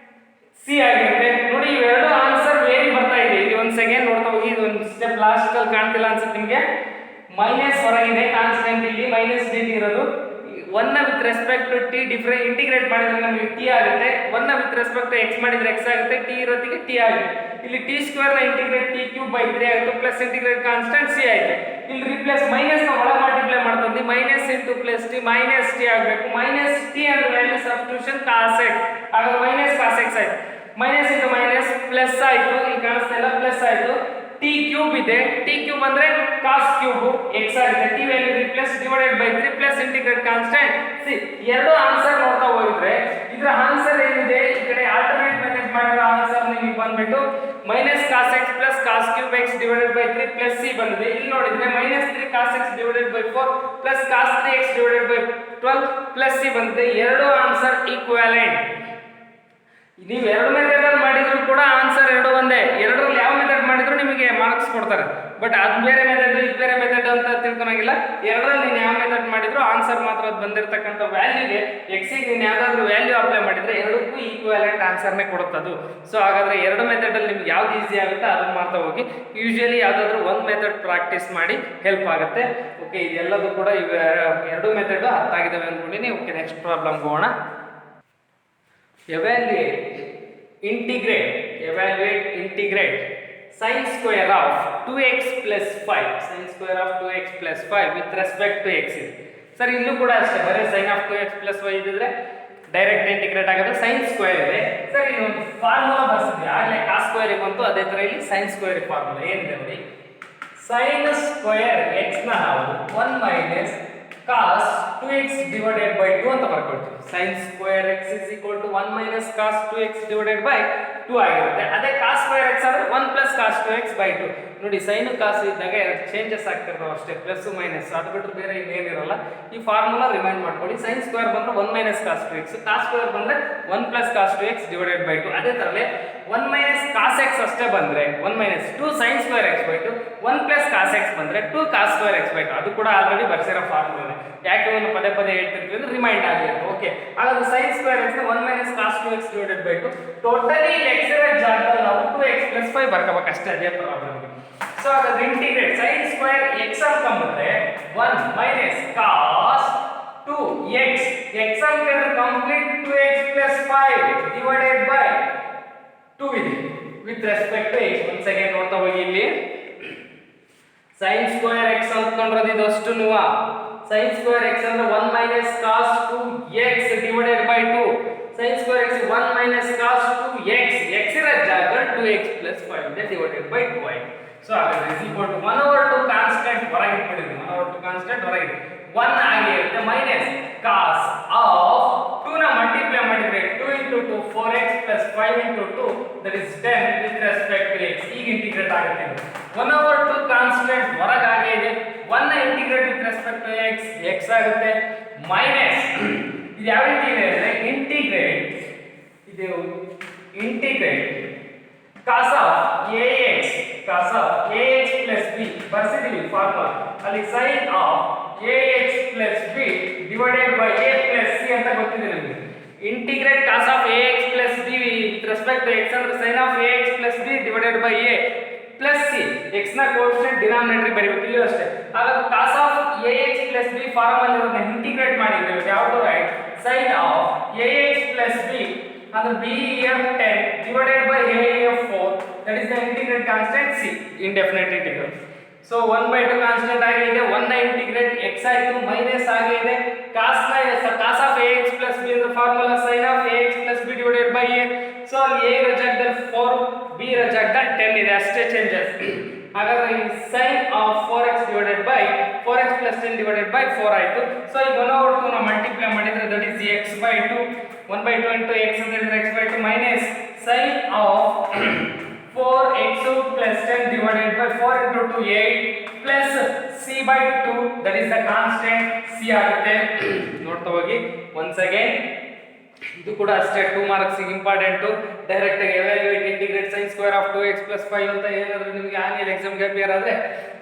c ಆಗಿರುತ್ತೆ. ನೋಡಿ ಇವೆರಡು ಆನ್ಸರ್ ವೇರಿ ಬರ್ತಾ ಇದೆ. ಇಲ್ಲಿ ಒಂದು ಸೆಕೆಂಡ್ ನೋಡ್ತಾ ಹೋಗಿ, ಇದು ಒಂದು ಸ್ಟೆಪ್ ಲಾಸ್ಟ್ ಅಲ್ಲಿ ಕಾಣ್ತಿಲ್ಲ ಅನ್ಸುತ್ತೆ ನಿಮಗೆ. ಮೈನಸ್ ಹೊರಗಿದೆ ಕಾನ್ಸ್ಟೆಂಟ್, ಇಲ್ಲಿ ಮೈನಸ್ dt ಇರೋದು 1 with respect to t different integrate ಮಾಡಿದ್ರೆ ನಮಗೆ ಟಿ ಆಗುತ್ತೆ, 1 ವಿತ್ ರೆಸ್ಪೆಕ್ಟ್ ಟು ಎಕ್ಸ್ ಮಾಡಿದ್ರೆ ಎಕ್ಸ್ ಆಗುತ್ತೆ, ಟಿ ಇರೋತ್ತಿಗೆ ಟಿ ಆಗುತ್ತೆ. ಇಲ್ಲಿ ಟಿ ಸ್ಕ್ವೇರ್ ನ ಇಂಟಿಗ್ರೇಟ್ ಟಿ ಕ್ಯೂಬ್ ಬೈ 3 ಆಯಿತು, ಪ್ಲಸ್ ಇಂಟಿಗ್ರೇಟ್ ಕಾನ್ಸ್ಟೆಂಟ್ ಸಿ ಆಯಿತು. ಇಲ್ಲಿ ರಿಪ್ಲೇಸ್ ಮೈನಸ್ ನ ಒಳಗೆ ಮಲ್ಟಿಪ್ಲೈ ಮಾಡ್ತಂದು minus into plus T minus T ಆಗಬೇಕು. ಮೈನಸ್ ಟಿ ಅಂದ್ರೆ ವ್ಯಾಲ್ಯೂ ಸಬ್ಸ್ಟಿಟ್ಯೂಷನ್ ಕಾಸ್ ಎಕ್ಸ್, ಹಾಗಾದ್ರೆ ಮೈನಸ್ ಕಾಸ್ ಎಕ್ಸ್ ಆಯಿತು. ಮೈನಸ್ ಇಂಟು ಮೈನಸ್ ಪ್ಲಸ್ ಆಯಿತು, ಇಲ್ಲಿ ಕಾಣಿಸ್ತಾ ಇಲ್ಲ ಪ್ಲಸ್ ಆಯಿತು. ಟಿ ಕ್ಯೂಬ್ ಇದೆ, ಟಿ ಕ್ಯೂಬ್ ಅಂದ್ರೆ ಕಾಸ್ ಕ್ಯೂಬ್ ಎಕ್ಸ್ ಆಗುತ್ತೆ. T value replace divided by 3 plus integrate constant C. ಎರಡು ಆನ್ಸರ್ ನೋಡ್ತಾ ಹೋಗಿದ್ರೆ ಇದರ ಆನ್ಸರ್ ಏನಿದೆ ಈ ಕಡೆ ಆಲ್ಟರ್ನೇಟ್ ಮೆಥಡ್ ಮಾಡಿರೋ ಆನ್ಸರ್ ನಿಮಗೆ ಬಂದ್ಬಿಟ್ಟು minus cos x plus cos cube x divided by 3 plus c ಬಂದಿದೆ. ಇಲ್ಲಿ ನೋಡಿದ್ರೆ minus 3 cos x divided by 4 plus cos 3 x divided by 12 plus c ಬಂದಿದೆ. ಎರಡು ಆನ್ಸರ್ ಈಕ್ವಾಲೆಂಟ್. ನೀವು ಎರಡು ಮೆಥಡ್ ಮಾಡಿದ್ರು ಕೂಡ ಆನ್ಸರ್ ಎರಡು ಒಂದೇ. ಎರಡರಲ್ಲಿ ಯಾವ ಮೆಥಡ್ ಮಾಡಿದ್ರು ನಿಮಗೆ ಮಾರ್ಕ್ಸ್ ಕೊಡ್ತಾರೆ. ಬಟ್ ಅದು ಬೇರೆ ಮೆಥಡ್ ಇದು ಬೇರೆ ಮೆಥಡ್ ಅಂತ ತಿಳ್ಕೊಳಂಗಿಲ್ಲ. ಎರಡರಲ್ಲಿ ನೀವು ಯಾವ ಮೆಥಡ್ ಮಾಡಿದ್ರು ಆನ್ಸರ್ ಮಾತ್ರ ಅದು ಬಂದಿರತಕ್ಕಂಥ ವ್ಯಾಲ್ಯೂಗೆ ಎಕ್ಸಿಗೆ ನೀವು ಯಾವ್ದಾದ್ರು ವ್ಯಾಲ್ಯೂ ಅಪ್ಲೈ ಮಾಡಿದ್ರೆ ಎರಡಕ್ಕೂ ಈಕ್ವಾಲೆಂಟ್ ಆನ್ಸರ್ನೇ ಕೊಡುತ್ತದು. ಸೊ ಹಾಗಾದ್ರೆ ಎರಡು ಮೆಥಡ್ ಅಲ್ಲಿ ನಿಮ್ಗೆ ಯಾವ್ದು ಈಸಿ ಆಗುತ್ತೆ ಅದನ್ನ ಮಾಡ್ತಾ ಹೋಗಿ. ಯೂಶುವಲಿ ಯಾವ್ದಾದ್ರು ಒಂದು ಮೆಥಡ್ ಪ್ರಾಕ್ಟೀಸ್ ಮಾಡಿ ಹೆಲ್ಪ್ ಆಗುತ್ತೆ. ಓಕೆ, ಇದೆಲ್ಲದೂ ಕೂಡ ಇವು ಎರಡು ಮೆಥಡ್ ಅರ್ಥ ಆಗಿದ್ದಾವೆ ಅಂದ್ಕೊಂಡಿನಿ. ಓಕೆ, ನೆಕ್ಸ್ಟ್ ಪ್ರಾಬ್ಲಮ್ ಹೋಗೋಣ. evaluate integrate sin square of 2x plus 5 sin square of 2x plus 5 with respect to x ಇದೆ. ಸರ್ ಇಲ್ಲೂ ಕೂಡ ಅಷ್ಟೇ, ಬರೀ sin of 2x plus 5 ಇದ್ರೆ ಡೈರೆಕ್ಟ್ ಇಂಟಿಗ್ರೇಟ್ ಆಗುತ್ತೆ. sin ಸ್ಕ್ವೇರ್ ಇದೆ. ಸರ್ ಇದು ಒಂದು ಫಾರ್ಮುಲಾ ಬರ್ಸಿದ್ವಿ ಆಗಲೇ, cos ಸ್ಕ್ವೇರ್ ಬಂತು, ಅದೇ ತರ ಇಲ್ಲಿ sin ಸ್ಕ್ವೇರ್ ಫಾರ್ಮುಲಾ ಏನಿದೆ ನೋಡಿ. sin ಸ್ಕ್ವೇರ್ x ನ ನಾವು 1 minus cos 2x divided by 2 ಅಂತ ಬರ್ಕೊಳ್ತೀವಿ. sin square x is equal to 1 minus cos 2x divided by 2 ಆಗಿರುತ್ತೆ. ಅದೇ cos square x ಆದ್ರೆ 1 plus cos 2x by 2. ನೋಡಿ sin cos ಇದ್ದಾಗ ಎರಡು ಚೇಂಜಸ್ ಆಗ್ತಿರ್ತಾವೆ ಅಷ್ಟೇ, ಪ್ಲಸ್ ಮೈನಸ್, ಅದು ಬಿಟ್ಟರೆ ಬೇರೆ ಇನ್ನೇನಿರಲ್ಲ. ಈ ಫಾರ್ಮುಲಾ ರಿಮೈಂಡ್ ಮಾಡ್ಕೊಳ್ಳಿ. sin ಸ್ಕ್ವೇರ್ ಬಂದ್ರೆ 1 minus cos 2x, cos square ಬಂದ್ರೆ 1 plus cos 2x divided by 2. ಅದೇ ತರಲೇ 1 minus cos x ಅಷ್ಟೇ ಬಂದ್ರೆ 1 minus 2 sin square x by 2, 1 plus cos x ಬಂದ್ರೆ 2 cos square x by 2. ಅದು ಕೂಡ ಆಲ್ರೆಡಿ ಬರ್ಸಿರೋ ಫಾರ್ಮುಲಾ. ಯಾಕೆ ಒಂದು ಪದೇ ಪದೇ ಹೇಳ್ತಿರ್ತೀವಿ ಅಂದ್ರೆ ರಿಮೈಂಡ್ ಆಗಲಿ ಅಂತ. ಓಕೆ, ಹಾಗಾದ್ರೆ sin square x 1 minus cos 2x divided by 2. Totally x ರ ಜಾಗದಲ್ಲಿ ನಾವು 2x plus 5 ಬರ್ಕೋಬೇಕು ಅಷ್ಟೇ, ಅದೇ ಪ್ರಾಬ್ಲಮ್. ಸೊ ಹಾಗಾದ್ರೆ ಇಂಟಿಗ್ರೇಟ್ sin ಸ್ಕ್ವೇರ್ x ಅಂತ ಬಂದ್ರೆ 1 minus cos 2x x ಅಂತ complete 2x plus 5 divided by 2 ಇದೆ ವಿತ್ ರೆಸ್ಪೆಕ್ಟ್ ಟು x. ಒಂದ್ ಸೆಕೆಂಡ್ ನೋಡ್ತಾ ಹೋಗಿ. ಇಲ್ಲಿ sin ಸ್ಕ್ವೇರ್ x ಅಂದ್ಕೊಂಡ್ರೆ ಇದಷ್ಟು ನೀವು sin square x ಅಂದ್ರೆ 1 minus cos 2x divided by 2. sin square x 1 minus cos 2x, x ಇರೋ ಜಾಗ 2x plus 5 ಇದೆ divided by 2y. ಸೊ ಹಾಗಾದ್ರೆ is equal to 1/2 ಕಾನ್ಸ್ಟೆಂಟ್ ಹೊರಗೆ ಇಟ್ಬಿಟ್ಟಿದ್ವಿ. 1/2 ಕಾನ್ಸ್ಟೆಂಟ್ ಹೊರಗೆ 1 ಆಗಿರುತ್ತೆ ಮೈನಸ್ cos of 2 ನ ಮಲ್ಟಿಪ್ಲೈ ಮಾಡಿದ್ರೆ 2 into 2 4x plus 5 into 2 that is 10 with respect to x. ಈಗ ಇಂಟಿಗ್ರೇಟ್ ಆಗುತ್ತೆ. 1/2 ಕಾನ್ಸ್ಟೆಂಟ್ ಹೊರಗೆ ಆಗೇ ಇದೆ. 1 ನ integrate with respect to x x ಆಗುತ್ತೆ ಮೈನಸ್ ಇದು ಯಾವ ರೀತಿ ಇದೆ ಅಂದ್ರೆ integrate cos of ax plus b ಬರ್ಸಿದೀವಿ ಫಾರ್ಮುಲಾ. ಅಲ್ಲಿ sin of ax plus b divided by a plus c ಅಂತ ಗೊತ್ತಿದೆ ನಿಮಗೆ. Integrate cos of ax plus b with respect to x ಅಂದ್ರೆ sin of ax plus b divided by a plus c. x ನ ಕೋಎಫಿಷಿಯಂಟ್ ಡಿನಾಮಿನೇಟರ್ ಬರೀಬೇಕು ಇಲ್ಲಿ ಅಷ್ಟೇ. ಹಾಗಾದ್ರೆ cos of ax plus b formula ಇರೋದನ್ನ ಇಂಟಿಗ್ರೇಟ್ ಮಾಡಿದ್ರೆ ಯಾವುದು right? sin of ax plus b ಅಂದ್ರೆ b f 10 divided by a f 4, that is the integrate constant c, indefinite integral. So 1/2 constant ಆಗಿದೆ. 1 ನ ಇಂಟಿಗ್ರೇಟ್ x ಆಯಿತು ಮೈನಸ್ ಆಗಿದೆ cos of ax plus b ಅಂದ್ರೆ formula sin of ax plus b divided by a. So ಅಲ್ಲಿ a ಇರೋ ಜಾಗದಲ್ಲಿ 4, b ಇರೋ ಜಾಗದಲ್ಲಿ 10 ಇದೆ, ಅಷ್ಟೇ ಚೇಂಜಸ್. ಹಾಗಾದ್ರೆ ಈ sin of 4x divided by 4x plus 10 divided by 4 ಆಯಿತು. ಸೊ ಈಗ 1/2 ನ ಮಲ್ಟಿಪ್ಲೈ ಮಾಡಿದ್ರೆ that is x by 2, 1/2 into x ಅಂದ್ರೆ x by 2 minus sin of 4x plus 10 divided by 4 into 2 8 plus c by 2, that is the constant c ಆಗುತ್ತೆ. ನೋಡ್ತಾ ಹೋಗಿ once again. ಇದು ಕೂಡ ಅಷ್ಟೇ 2 ಮಾರ್ಕ್ಸ್ ಇಂಪಾರ್ಟೆಂಟ್. ಡೈರೆಕ್ಟ್ ಆಗಿ evaluate integrate sin square of 2x plus 5 ಅಂತ ಏನಾದರೂ ನಿಮಗೆ ಆನ್ಯುವಲ್ ಎಕ್ಸಾಮ್ ಗೆ ಅಪಿಯರ್ ಆದ್ರೆ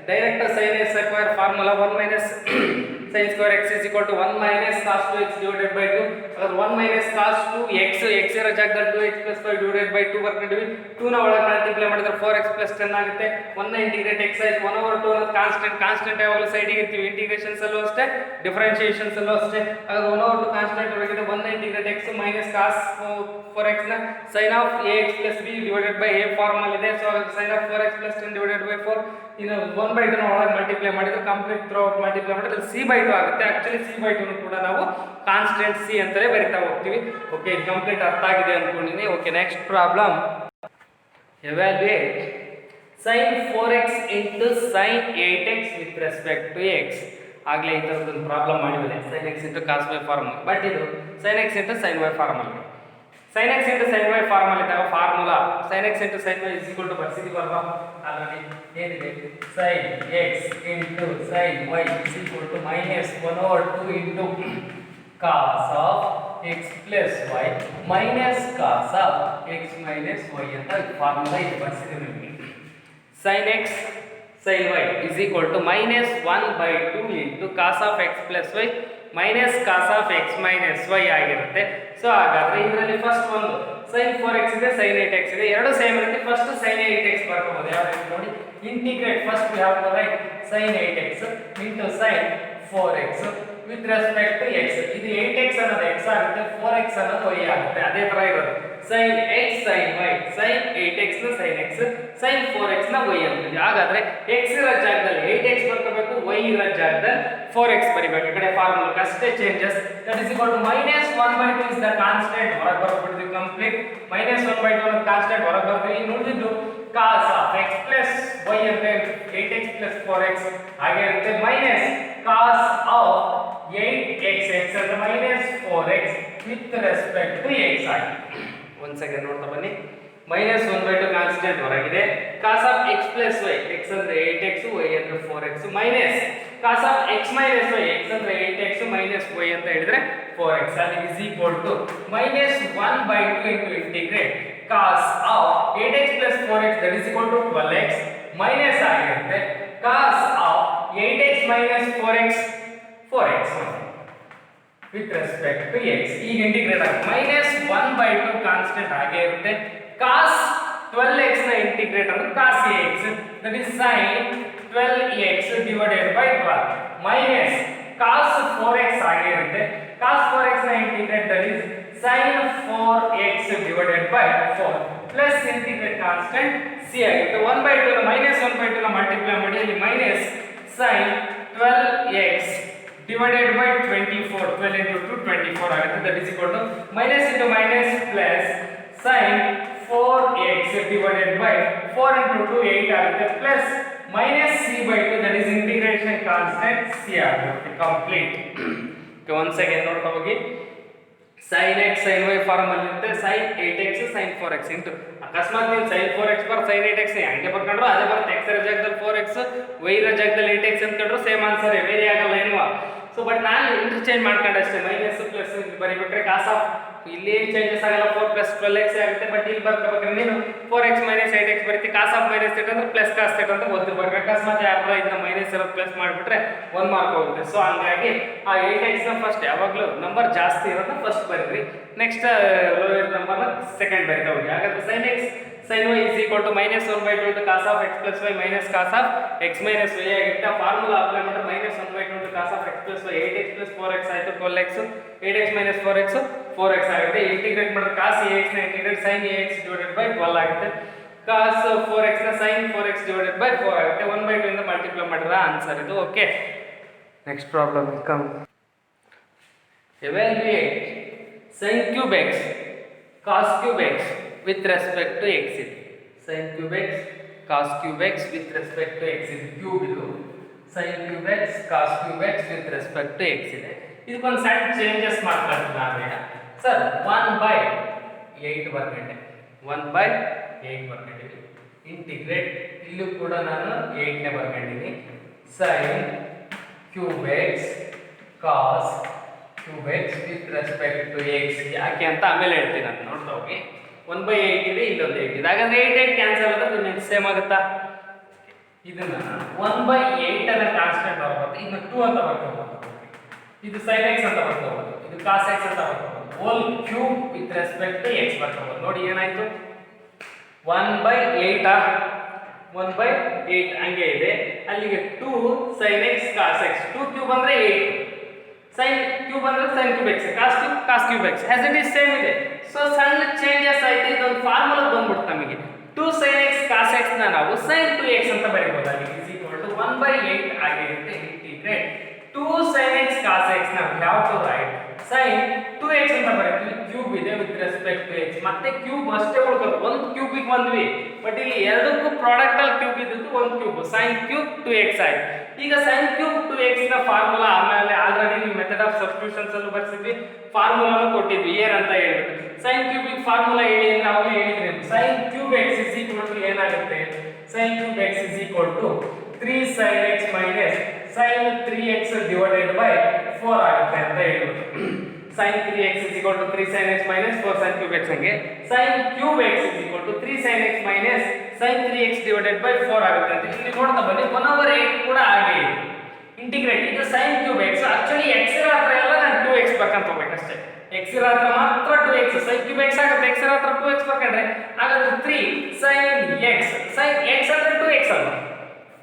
direct sin s square formula 1 minus sin square x is equal to 1 minus cos 2x divided by 2. अगर 1 minus cos 2 ಎಕ್ಸ್ ಇರೋ ಜಾಗದಲ್ಲಿ 2x+5 ಡಿವೈಡೆಡ್ ಬೈ 2 ಬರ್ಕೊಂಡಿವಿ. 2 ನ ಒಳಗೆ ಮಲ್ಟಿಪ್ಲೈ ಮಾಡಿದ್ರೆ 4x + 10 ಆಗುತ್ತೆ. 1 ನ ಇಂಟಿಗ್ರೇಟ್ x ಆಯ್ತು. 1/2 ಅನ್ನೋದು ಕಾನ್ಸ್ಟೆಂಟ್ ಯಾವಾಗಲೂ ಸೈಡಿಗೆ ಇರ್ತೀವಿ. ಇಂಟಿಗ್ರೇಷನ್ಸ್ ಅಲ್ಲೂ ಅಷ್ಟೇ, ಡಿಫರೆನ್ಷಿಯೇಷನ್ಸ್ ಅಲ್ಲೂ ಅಷ್ಟೇ. ಹಾಗಾದ್ರೆ 1/2 ಕಾನ್ಸ್ಟೆಂಟ್ ಹೊರಗಿದೆ. 1 ನ integrate x minus cos 4x ನ sin of ax + b divided by a formula ಇದೆ. So sin of 4x + 10 divided by 4 ಇನ್ನು 1/2 ನ ಒಳಗೆ ಮಲ್ಟಿಪ್ಲೈ ಮಾಡಿದ್ರೆ ಕಂಪ್ಲೀಟ್ ಥ್ರೂ ಔಟ್ ಮಲ್ಟಿಪ್ಲೈ ಮಾಡಿದ್ರೆ c/2 ಆಗುತ್ತೆ. ಆಕ್ಚುಲಿ c/2 ಕೂಡ ನಾವು ಕಾನ್ಸ್ಟೆಂಟ್ c ಅಂತಲೇ ಬರಿತಾ ಹೋಗ್ತೀವಿ. ಓಕೆ, ಇದು ಕಂಪ್ಲೀಟ್ ಅರ್ಥ ಆಗಿದೆ ಅನ್ಕೊಂಡಿನಿ. Okay, next problem. Evaluate sin 4x into sin 8x with respect to x. ಆಗಲೇ ಈ ಥರದೊಂದು ಪ್ರಾಬ್ಲಮ್ ಮಾಡಿದೆ, sin x into cos y formula. But ಇದು sin x into sin y formula. sin x into sin y formula ಇದ್ದಾಗ formula sin x into sin y is equal to ಬರ್ಸಿದೀವಲ್ವಾ ಆಲ್ರೆಡಿ. ಏನಿದೆ sin x into sin y is equal to -1/2 into cos of x plus y minus cos of x minus y ಅಂತ ಫಾರ್ಮುಲಾ ಇದು ಬರ್ಸಿದೀವಿ ನಿಮಗೆ. sin x sin y is equal to -1/2 into cos of x plus y minus cos of x minus y ಆಗಿರುತ್ತೆ. ಸೊ ಹಾಗಾದ್ರೆ ಇದರಲ್ಲಿ ಫಸ್ಟ್ ಒಂದು sin 4x ಇದೆ, sin 8x ಇದೆ, ಎರಡು ಸೇಮ್ ಇರುತ್ತೆ. ಫಸ್ಟ್ sin 8x ಬರ್ಕೋಬಹುದು. ಯಾವ ರೀತಿ ನೋಡಿ, integrate first we have to write sin 8x into sin 4x with respect to x. ಇದು 8x ಅನ್ನೋದು x ಆಗುತ್ತೆ, 4x ಅನ್ನೋದು y ಆಗುತ್ತೆ. ಅದೇ ತರ ಇರೋದು sin x sin y, sin 8x ನ sin x, sin 4x ನ y ಅಂತೀವಿ. ಹಾಗಾದ್ರೆ x ಇರೋ ಜಾಗದಲ್ಲಿ 8x ಬರ್ಕೋಬೇಕು, y ಇರೋ ಜಾಗದಲ್ಲಿ 4x ಬರಿಬೇಕು. ಈ ಕಡೆ ಫಾರ್ಮುಲಾ ಅಷ್ಟೇ changes. that is equal to -1/2 is the constant. ಹೊರಗೆ ಬರ್ಬಿಡ್ತೀವಿ ಕಂಪ್ಲೀಟ್. -1/2 ಅನ್ನೋದು ಕಾನ್ಸ್ಟೆಂಟ್ ಹೊರಗೆ ಬರ್ತೀವಿ. ಇನ್ನು ಉಳಿದಿದ್ದು cos of x plus y ಅಂದ್ರೆ 8x plus 4x ಹಾಗೆ ಇರುತ್ತೆ, minus cos of 8x x ಅಂದ್ರೆ -4x with respect to x ಆಗಿ. ಒಂದು ಸೆಕೆಂಡ್ ನೋಡ್ತಾ ಬನ್ನಿ. -1/2 ಕಾನ್ಸ್ಟೆಂಟ್ ಹೊರಗಿದೆ. cos of x plus y, x ಅಂದ್ರೆ 8x, y ಅಂದ್ರೆ 4x, minus cos of x minus y, x ಅಂದ್ರೆ 8x minus y ಅಂತ ಹೇಳಿದ್ರೆ 4x. ಅಲ್ಲಿ is equal to -1/2 into integrate cos of 8x plus 4x that is equal to 12x minus ಆಗಿರುತ್ತೆ cos of 8x minus 4x 4x with respect to x. ಈಗ ಇಂಟಿಗ್ರೇಟ್ ಆಗಿ -1/2 ಕಾನ್ಸ್ಟೆಂಟ್ ಹಾಗೆ ಇರುತ್ತೆ. cos 12x ನ ಇಂಟಿಗ್ರೇಟ್ ಅಂದ್ರೆ cos ax that is sin 12x divided by 12 minus cos 4x ಹಾಗೆ ಇರುತ್ತೆ. cos 4x ನ integrate that is sin 4x divided by 4 plus integrate constant c ಆಗುತ್ತೆ. 1/2 ನ -1/2 ನ ಮಲ್ಟಿಪ್ಲೈ ಮಾಡಿ ಅಲ್ಲಿ minus sin 12x divided by 24, 12 into 2 24 ಆಗುತ್ತೆ. that is equal to minus into minus plus sin 4x divided by 4 into 2 8 ಆಗುತ್ತೆ plus minus c/2 that is integration constant c ಆಗುತ್ತೆ. ಕಂಪ್ಲೀಟ್. once again ನೋಡ್ತಾ ಹೋಗಿ. sin x sin y formal ಇರುತ್ತೆ, sin 8x sin 4x into ಅಕಸ್ಮಾತ್ ನೀವು sin 4x ಬರ್ sin 8x ಹಂಗೆ ಬರ್ಕೊಂಡ್ರು ಅದೇ ಬರುತ್ತೆ. x ಇರೋ ಜಾಗದಲ್ಲಿ 4x, y ಇರೋ ಜಾಗದಲ್ಲಿ 8x ಅಂದ್ಕೊಂಡ್ರು ಸೇಮ್ ಆನ್ಸರ್, ವೇರಿ ಆಗಲ್ಲ ಏನುವ. ಸೊ ಬಟ್ ನಾನು ಇಂಟರ್ಚೇಂಜ್ ಮಾಡ್ಕೊಂಡೆ ಅಷ್ಟೇ. ಮೈನಸ್ ಪ್ಲಸ್ ಬರಿಬೇಕಾದ್ರೆ cos of ಇಲ್ಲಿ ಏನು ಚೇಂಜಸ್ ಆಗಲ್ಲ, 4 + 12x ಆಗುತ್ತೆ. ಬಟ್ ಇಲ್ಲಿ ಬರ್ಕೋಬೇಕಾದ್ರೆ ನೀನು 4x - 8x ಬರೀತಿ. cos of -8 ಅಂದ್ರೆ ಪ್ಲಸ್ cos 8 ಅಂತ ಓದ್ತಿರ್ಬೇಕು. ಅಕಸ್ಮಾತ್ ಯಾರು ಇದನ್ನ ಮೈನಸ್ ಇರೋದು ಪ್ಲಸ್ ಮಾಡಿಬಿಟ್ರೆ 1 ಮಾರ್ಕ್ ಹೋಗುತ್ತೆ. ಸೊ ಹಂಗಾಗಿ ಆ 8x ನ ಫಸ್ಟ್ ಯಾವಾಗಲೂ ನಂಬರ್ ಜಾಸ್ತಿ ಇರೋದನ್ನ ಫಸ್ಟ್ ಬರೀರಿ, ನೆಕ್ಸ್ಟ್ ಲೋಯರ್ ನಂಬರ್ನ ಸೆಕೆಂಡ್ ಬರಿತಾ ಹೋಗಿ. ಹಾಗಾದ್ರೆ sin x sin y is equal to -1/2 into cos of x plus y minus cos of x minus y ಆಗುತ್ತೆ. ಫಾರ್ಮುಲಾ ಅಪ್ಲೈ ಮಾಡಿದ್ರೆ -1/2 into cos of x plus y 8x plus 4x ಆಯಿತು 12x, 8x minus 4x 4x ಆಗುತ್ತೆ. ಇಂಟಿಗ್ರೇಟ್ ಮಾಡಿದ್ರೆ cos ax ನ integrate sin ax divided by 12 ಆಗುತ್ತೆ. cos 4x ನ sin 4x divided by 4 ಆಗುತ್ತೆ. 1/2 ಇಂದ ಮಲ್ಟಿಪ್ಲೈ ಮಾಡಿದ್ರೆ ಆನ್ಸರ್ ಇದು. Okay, next problem come. evaluate sin cube x cos cube x with respect to x ಇದೆ. sin cube x cos cube x with respect to x ಇದೆ. ಕ್ಯೂಬ್ ಇದು sin cube x cos cube x with respect to x ಇದೆ. ಇದಕ್ಕೊಂದು ಸಣ್ಣ ಚೇಂಜಸ್ ಮಾಡ್ಕೊಳ್ತೀನಿ ನಾವೀಗ. ಸರ್ 1/8 ಬರ್ಕೊಂಡೆ, 1/8 ಬರ್ಕೊಂಡಿದ್ದೀನಿ. ಇಂಟಿಗ್ರೇಟ್ ಇಲ್ಲೂ ಕೂಡ ನಾನು 8 ನೇ ಬರ್ಕೊಂಡಿದ್ದೀನಿ. sin cube x cos cube x with respect to x ಯಾಕೆ ಅಂತ ಆಮೇಲೆ ಹೇಳ್ತೀನಿ ನಾನು, ನೋಡ್ತಾ ಹೋಗಿ. 1/8 ಇದೆ, ಇಲ್ಲೊಂದು 8 ಇದೆ. ಹಾಗಾದ್ರೆ 8 ಕ್ಯಾನ್ಸಲ್ ಆದ್ರೆ ನಿಮಗೆ ಸೇಮ್ ಆಗುತ್ತಾ? ಇದನ್ನ 1/8 ಅನ್ನ ಕಾನ್ಸ್ಟೆಂಟ್ ಬರ್ಬೋದು, ಇದನ್ನ 2 ಅಂತ ಬರ್ಕೋಬಹುದು, ಇದು sin x ಅಂತ ಬರ್ಕೋಬಹುದು, ಇದು cos x ಅಂತ ಬರ್ಕೋಬಹುದು. Whole cube with respect to x ಬರ್ಕೋಬೋದು. ನೋಡಿ ಏನಾಯ್ತು, 1/8 1/8 ಹಂಗೆ ಇದೆ. ಅಲ್ಲಿಗೆ 2 sin x cos x, 2 cube ಅಂದ್ರೆ 8, sin ಕ್ಯೂಬ್ ಅಂದ್ರೆ sin cube x, cos cube x as it is same ಇದೆ. ಸೊ ಸಣ್ಣ ಚೇಂಜಸ್ ಆಯ್ತು. ಇದೊಂದು ಫಾರ್ಮುಲಾ ಬಂದ್ಬಿಡ್ತು ನಮಗೆ. 2 sin x cos x ನ ನಾವು sin 2x ಅಂತ ಬರೀಬಹುದು. ಅಲ್ಲಿ is equal to 1/8 ಆಗಿರುತ್ತೆ. Integrate 2 sin x cos x ನ ಯಾವ ಟು ರೈಟ್ sin 2x ಅಂತ ಬರೀತೀವಿ. ಕ್ಯೂಬ್ ಇದೆ ವಿತ್ ರೆಸ್ಪೆಕ್ಟ್ ಟು x, ಮತ್ತೆ ಕ್ಯೂಬ್ ಅಷ್ಟೇ ಉಳ್ಕೋದು. ಒಂದು ಕ್ಯೂಬಿಗೆ ಬಂದ್ವಿ, ಬಟ್ ಇಲ್ಲಿ ಎರಡಕ್ಕೂ ಪ್ರಾಡಕ್ಟ್ ಅಲ್ಲಿ ಕ್ಯೂಬ್ ಇದ್ದು ಒಂದು ಕ್ಯೂಬ್, sin ಕ್ಯೂಬ್ 2x ಆಯ್ತು. ಈಗ sin ಕ್ಯೂಬ್ 2x ನ ಫಾರ್ಮುಲಾ ಆಮೇಲೆ ಆಲ್ರೆಡಿ ನೀವು ಮೆಥಡ್ ಆಫ್ ಸಬ್ಸ್ಟಿಟ್ಯೂಷನ್ಸ್ ಅಲ್ಲೂ ಬರ್ಸಿದ್ವಿ, ಫಾರ್ಮುಲಾನು ಕೊಟ್ಟಿದ್ವಿ ಏನಂತ ಹೇಳ್ಬಿಟ್ಟು. sin ಕ್ಯೂಬ್ ಫಾರ್ಮುಲಾ ಹೇಳಿ ಅಂದ್ರೆ ನಾವು ಹೇಳಿದ್ರಿ, sin cube x is equal to ಏನಾಗುತ್ತೆ, sin cube x is equal to 3 sin x minus sin 3x divided by 4 ಆಗುತ್ತೆ ಅಂತ ಹೇಳ್ಬಿಟ್ಟು. sin 3x is equal to 3 sin x minus 4 sin cube x ಹಂಗೆ sin cube x is equal to 3 sin x minus sin 3x divided by 4 ಆಗುತ್ತೆ ಅಂತ. ಇಲ್ಲಿ ನೋಡ್ತಾ ಬನ್ನಿ 1/8 ಕೂಡ ಹಾಗೆ ಇದೆ. ಇಂಟಿಗ್ರೇಟ್ ಇದು sin cube x, actually x ಇರೋ ಹತ್ರ ಎಲ್ಲ ನಾನು 2x ಬರ್ಕಂತ ಹೋಗ್ಬೇಕಷ್ಟೇ. x ಇರೋ ಹತ್ರ ಮಾತ್ರ 2x, sin cube x ಆಗುತ್ತೆ. x ಇರೋ ಹತ್ರ 2x ಬರ್ಕೊಂಡ್ರೆ ಹಾಗಾದ್ರೆ 3 sin x, sin x ಅಂದ್ರೆ 2x ಅಲ್ವಾ.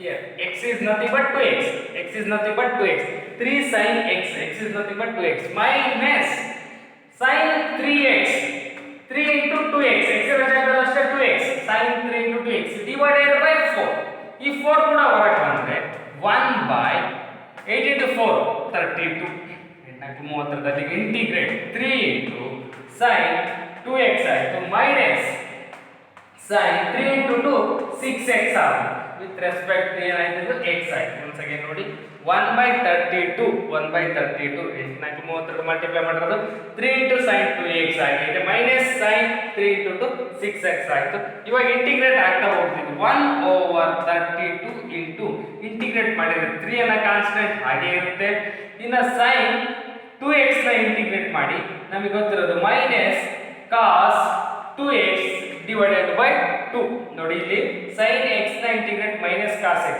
Here x is nothing but 2x, x is nothing but 2x, 3 sin x, x is nothing but 2x minus sin 3x, 3 into 2x, x is just 2x, sin 3 into 2x divided by 4. ಈ 4 ಕೂಡ ಹೊರಗೆ ಬಂದ್ರೆ 1/8 into 4 32, 8 integrate 3 into sin 2x ಆಯಿತು ಮೈನಸ್ sin 3 into 2 6x ಆಗುತ್ತೆ. ವಿತ್ ರೆಸ್ಪೆಕ್ಟ್ ಏನಾಯ್ತು x ಆಯ್ತು. once again ನೋಡಿ 1/32 1/32 8 ಮಲ್ಟಿಪ್ಲೈ ಮಾಡಿರೋದು 3 into sin 2x ಆಗಿದೆ ಮೈನಸ್ sin 3 into 2 6x ಆಯ್ತು. ಇವಾಗ ಇಂಟಿಗ್ರೇಟ್ ಆಗ್ತಾ ಹೋಗ್ತಿದ್ವಿ 1/32 into ಇಂಟಿಗ್ರೇಟ್ ಮಾಡಿದ್ರೆ 3 ಅನ್ನ ಕಾನ್ಸ್ಟೆಂಟ್ ಹಾಗೆ ಇರುತ್ತೆ. ಇನ್ನು sin 2x ನ ಇಂಟಿಗ್ರೇಟ್ ಮಾಡಿ ನಮಗೆ ಗೊತ್ತಿರೋದು minus cos 2x divided by 2. ನೋಡಿ ಇಲ್ಲಿ sin x ನ integrate minus cos x,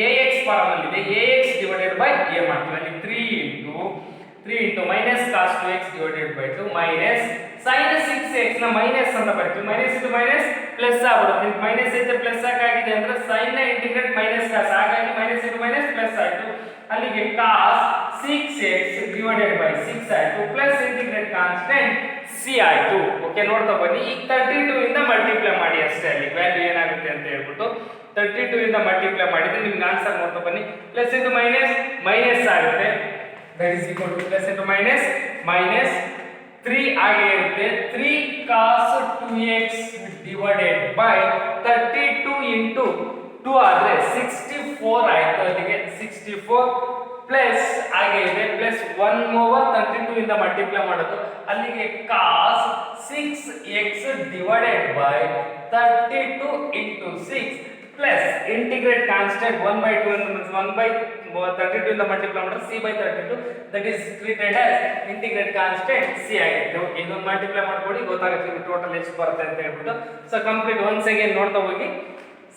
ax form ಅಲ್ಲಿ ಇದೆ, ax divided by a ಮಾಡ್ತೀವಿ. ಅಲ್ಲಿ 3 into minus cos 2x divided by 2 minus sin 6x ನ ಮೈನಸ್ ಅಂತ ಬರ್ತೀವಿ. ಮೈನಸ್ ಇದು ಮೈನಸ್ ಪ್ಲಸ್ ಆಗ್ಬಿಡುತ್ತೆ. ಮೈನಸ್ ಇದೆ ಪ್ಲಸ್ ಆಗಿದೆ ಅಂದ್ರೆ sin ನ ಇಂಟಿಗ್ರೇಟ್ ಮೈನಸ್ cos, ಹಾಗಾಗಿ ಮೈನಸ್ ಇದು ಮೈನಸ್ ಪ್ಲಸ್ ಆಯ್ತು. ಅಲ್ಲಿಗೆ cos 6x divided by 6 ಆಯ್ತು ಪ್ಲಸ್ ಇಂಟಿಗ್ರೇಟ್ ಕಾನ್ಸ್ಟೆಂಟ್ c ಆಯ್ತು. ಓಕೆ, ನೋಡ್ತಾ ಬನ್ನಿ. ಈಗ 32 ಇಂದ ಮಲ್ಟಿಪ್ಲೈ ಮಾಡಿ ಅಷ್ಟೇ, ಅಲ್ಲಿ ವ್ಯಾಲ್ಯೂ ಏನಾಗುತ್ತೆ ಅಂತ ಹೇಳ್ಬಿಟ್ಟು 32 ಇಂದ ಮಲ್ಟಿಪ್ಲೈ ಮಾಡಿದ್ರೆ ನಿಮ್ಗೆ ಆನ್ಸರ್ ನೋಡ್ತಾ ಬನ್ನಿ. ಪ್ಲಸ್ ಇಂಟು ಮೈನಸ್ ಮೈನಸ್ ಆಗುತ್ತೆ, that is equal to plus into minus minus 3 ಆಗಿ ಇರುತ್ತೆ. 3 cos 2x divided by 32 into 2 ಆದ್ರೆ 64 ಆಯ್ತು. ಅಲ್ಲಿಗೆ 64 ಪ್ಲಸ್ ಹಾಗೆ ಇದೆ ಪ್ಲಸ್ 1/32 ಇಂದ ಮಲ್ಟಿಪ್ಲೈ ಮಾಡೋದು. ಅಲ್ಲಿಗೆ cos 6x divided by 32 into 6 plus integrate constant 1/2 ಅಂತ 1/32 ಇಂದ ಮಲ್ಟಿಪ್ಲೈ ಮಾಡಿದ್ರೆ c/32 that is treated as integrate constant c ಆಗುತ್ತೆ. ಓಕೆ, ಇದನ್ನು ಮಲ್ಟಿಪ್ಲೈ ಮಾಡ್ಕೊಡಿ ಗೊತ್ತಾಗುತ್ತೆ ಟೋಟಲ್ ಎಷ್ಟು ಬರುತ್ತೆ ಅಂತ ಹೇಳ್ಬಿಟ್ಟು. ಸೊ ಕಂಪ್ಲೀಟ್ ಒನ್ಸ್ ಅಗೇನ್ ನೋಡ್ತಾ ಹೋಗಿ.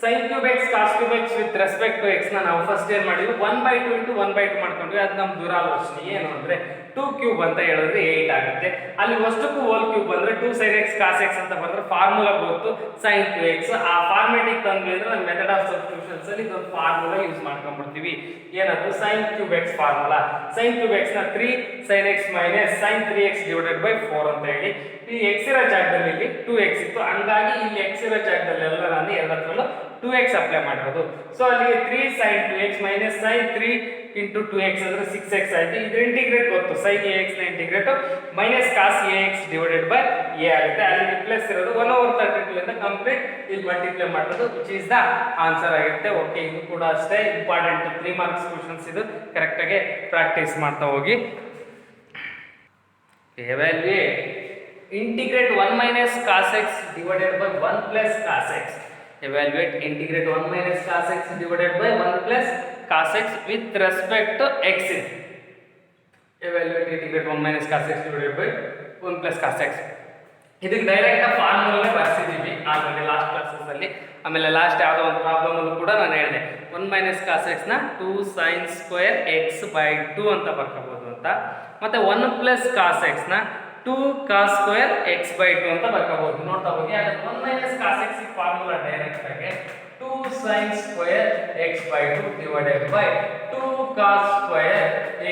sin cube x cos cube x with respect to x ನಾವು ಫಸ್ಟ್ ಏನ್ ಮಾಡಿದ್ವಿ 1/2 into 1/2 ಮಾಡ್ಕೊಂಡ್ವಿ. ಅದು ನಮ್ಮ ದುರಾಲೋಚನೆ. ಏನು ಅಂದ್ರೆ 2 ಕ್ಯೂಬ್ ಅಂತ ಹೇಳಿದ್ರೆ 8 ಆಗುತ್ತೆ. ಅಲ್ಲಿ ಅಷ್ಟಕ್ಕೂ ಹೋಲ್ ಕ್ಯೂಬ್ ಬಂದ್ರೆ 2 sin x cos x ಅಂತ ಬಂದ್ರೆ ಫಾರ್ಮುಲಾ ಗೊತ್ತು sin 2x. ಆ ಫಾರ್ಮ್ಯಾಟಿಗೆ ತಂದ್ವಿ ಅಂದ್ರೆ ನಮ್ಮ ಮೆಥಡ್ ಆಫ್ ಸಬ್ಸ್ಟಿಟ್ಯೂಷನ್ಸ್ ಅಲ್ಲಿ ಇದೊಂದು ಫಾರ್ಮುಲಾ ಯೂಸ್ ಮಾಡ್ಕೊಂಡ್ಬಿಡ್ತೀವಿ. ಏನದು sin cube x formula. sin cube x ನ 3 sin x minus sin 3x divided by 4 ಅಂತ ಹೇಳಿ. ಈ x ಇರೋ ಜಾಗದಲ್ಲಿ ಇಲ್ಲಿ 2x ಇತ್ತು, ಹಂಗಾಗಿ ಇಲ್ಲಿ x ಇರೋ ಜಾಗದಲ್ಲಿ ಎಲ್ಲ ನಾನು ಎಲ್ಲದರಲ್ಲೂ 2x ಅಪ್ಲೈ ಮಾಡಿರೋದು. ಸೊ ಅಲ್ಲಿ 3 sin 2x minus sin 3 into 2x ಅಂದ್ರೆ 6x ಆಯ್ತು. ಇದು ಇಂಟಿಗ್ರೇಟ್ ಗೊತ್ತು, sin ax ನ integrate minus cos ax divided by a ಆಗುತ್ತೆ. ಅಲ್ಲಿ ಪ್ಲಸ್ ಇರೋದು 1/32 ಇಂದ ಕಂಪ್ಲೀಟ್ ಇಲ್ಲಿ ಮಲ್ಟಿಪ್ಲೈ ಮಾಡೋದು ವಿಚ್ ಇಸ್ ದ ಆನ್ಸರ್ ಆಗುತ್ತೆ. ಓಕೆ, ಇದು ಕೂಡ ಅಷ್ಟೇ ಇಂಪಾರ್ಟೆಂಟ್ 3 ಮಾರ್ಕ್ಸ್ ಕ್ವೆಶ್ಚನ್ಸ್. ಇದು ಕರೆಕ್ಟ್ ಆಗಿ ಪ್ರಾಕ್ಟೀಸ್ ಮಾಡ್ತಾ ಹೋಗಿ. Evaluate integrate 1 minus cos x divided by 1 plus cos x. Evaluate integrate 1 minus cos x divided by 1 plus cos x with respect to x. Evaluate integrate 1 minus cos x divided by 1 plus cos x. ಇದಕ್ಕೆ ಡೈರೆಕ್ಟ್ ಫಾರ್ಮುಲಾನೇ ಬರ್ಸಿದ್ದೀವಿ ಆಮೇಲೆ ಲಾಸ್ಟ್ ಕ್ಲಾಸಸ್ ಅಲ್ಲಿ. ಆಮೇಲೆ ಲಾಸ್ಟ್ ಯಾವುದೋ ಒಂದು ಪ್ರಾಬ್ಲಮ್ ಅಲ್ಲೂ ಕೂಡ ನಾನು ಹೇಳಿದೆ 1 minus cos x ನ 2 sin square x by 2 ಅಂತ ಬರ್ಕೋಬಹುದು ಅಂತ. ಮತ್ತೆ 1 plus cos x ನ 2 cos square x by 2 ಅಂತ ಬರ್ಕೋಬಹುದು. ನೋಡ್ತಾ ಹೋಗಿ ಹಾಗಾದ್ರೆ 1 minus cos x formula direct ಆಗಿ 2 sin square x by 2 divided by 2 cos square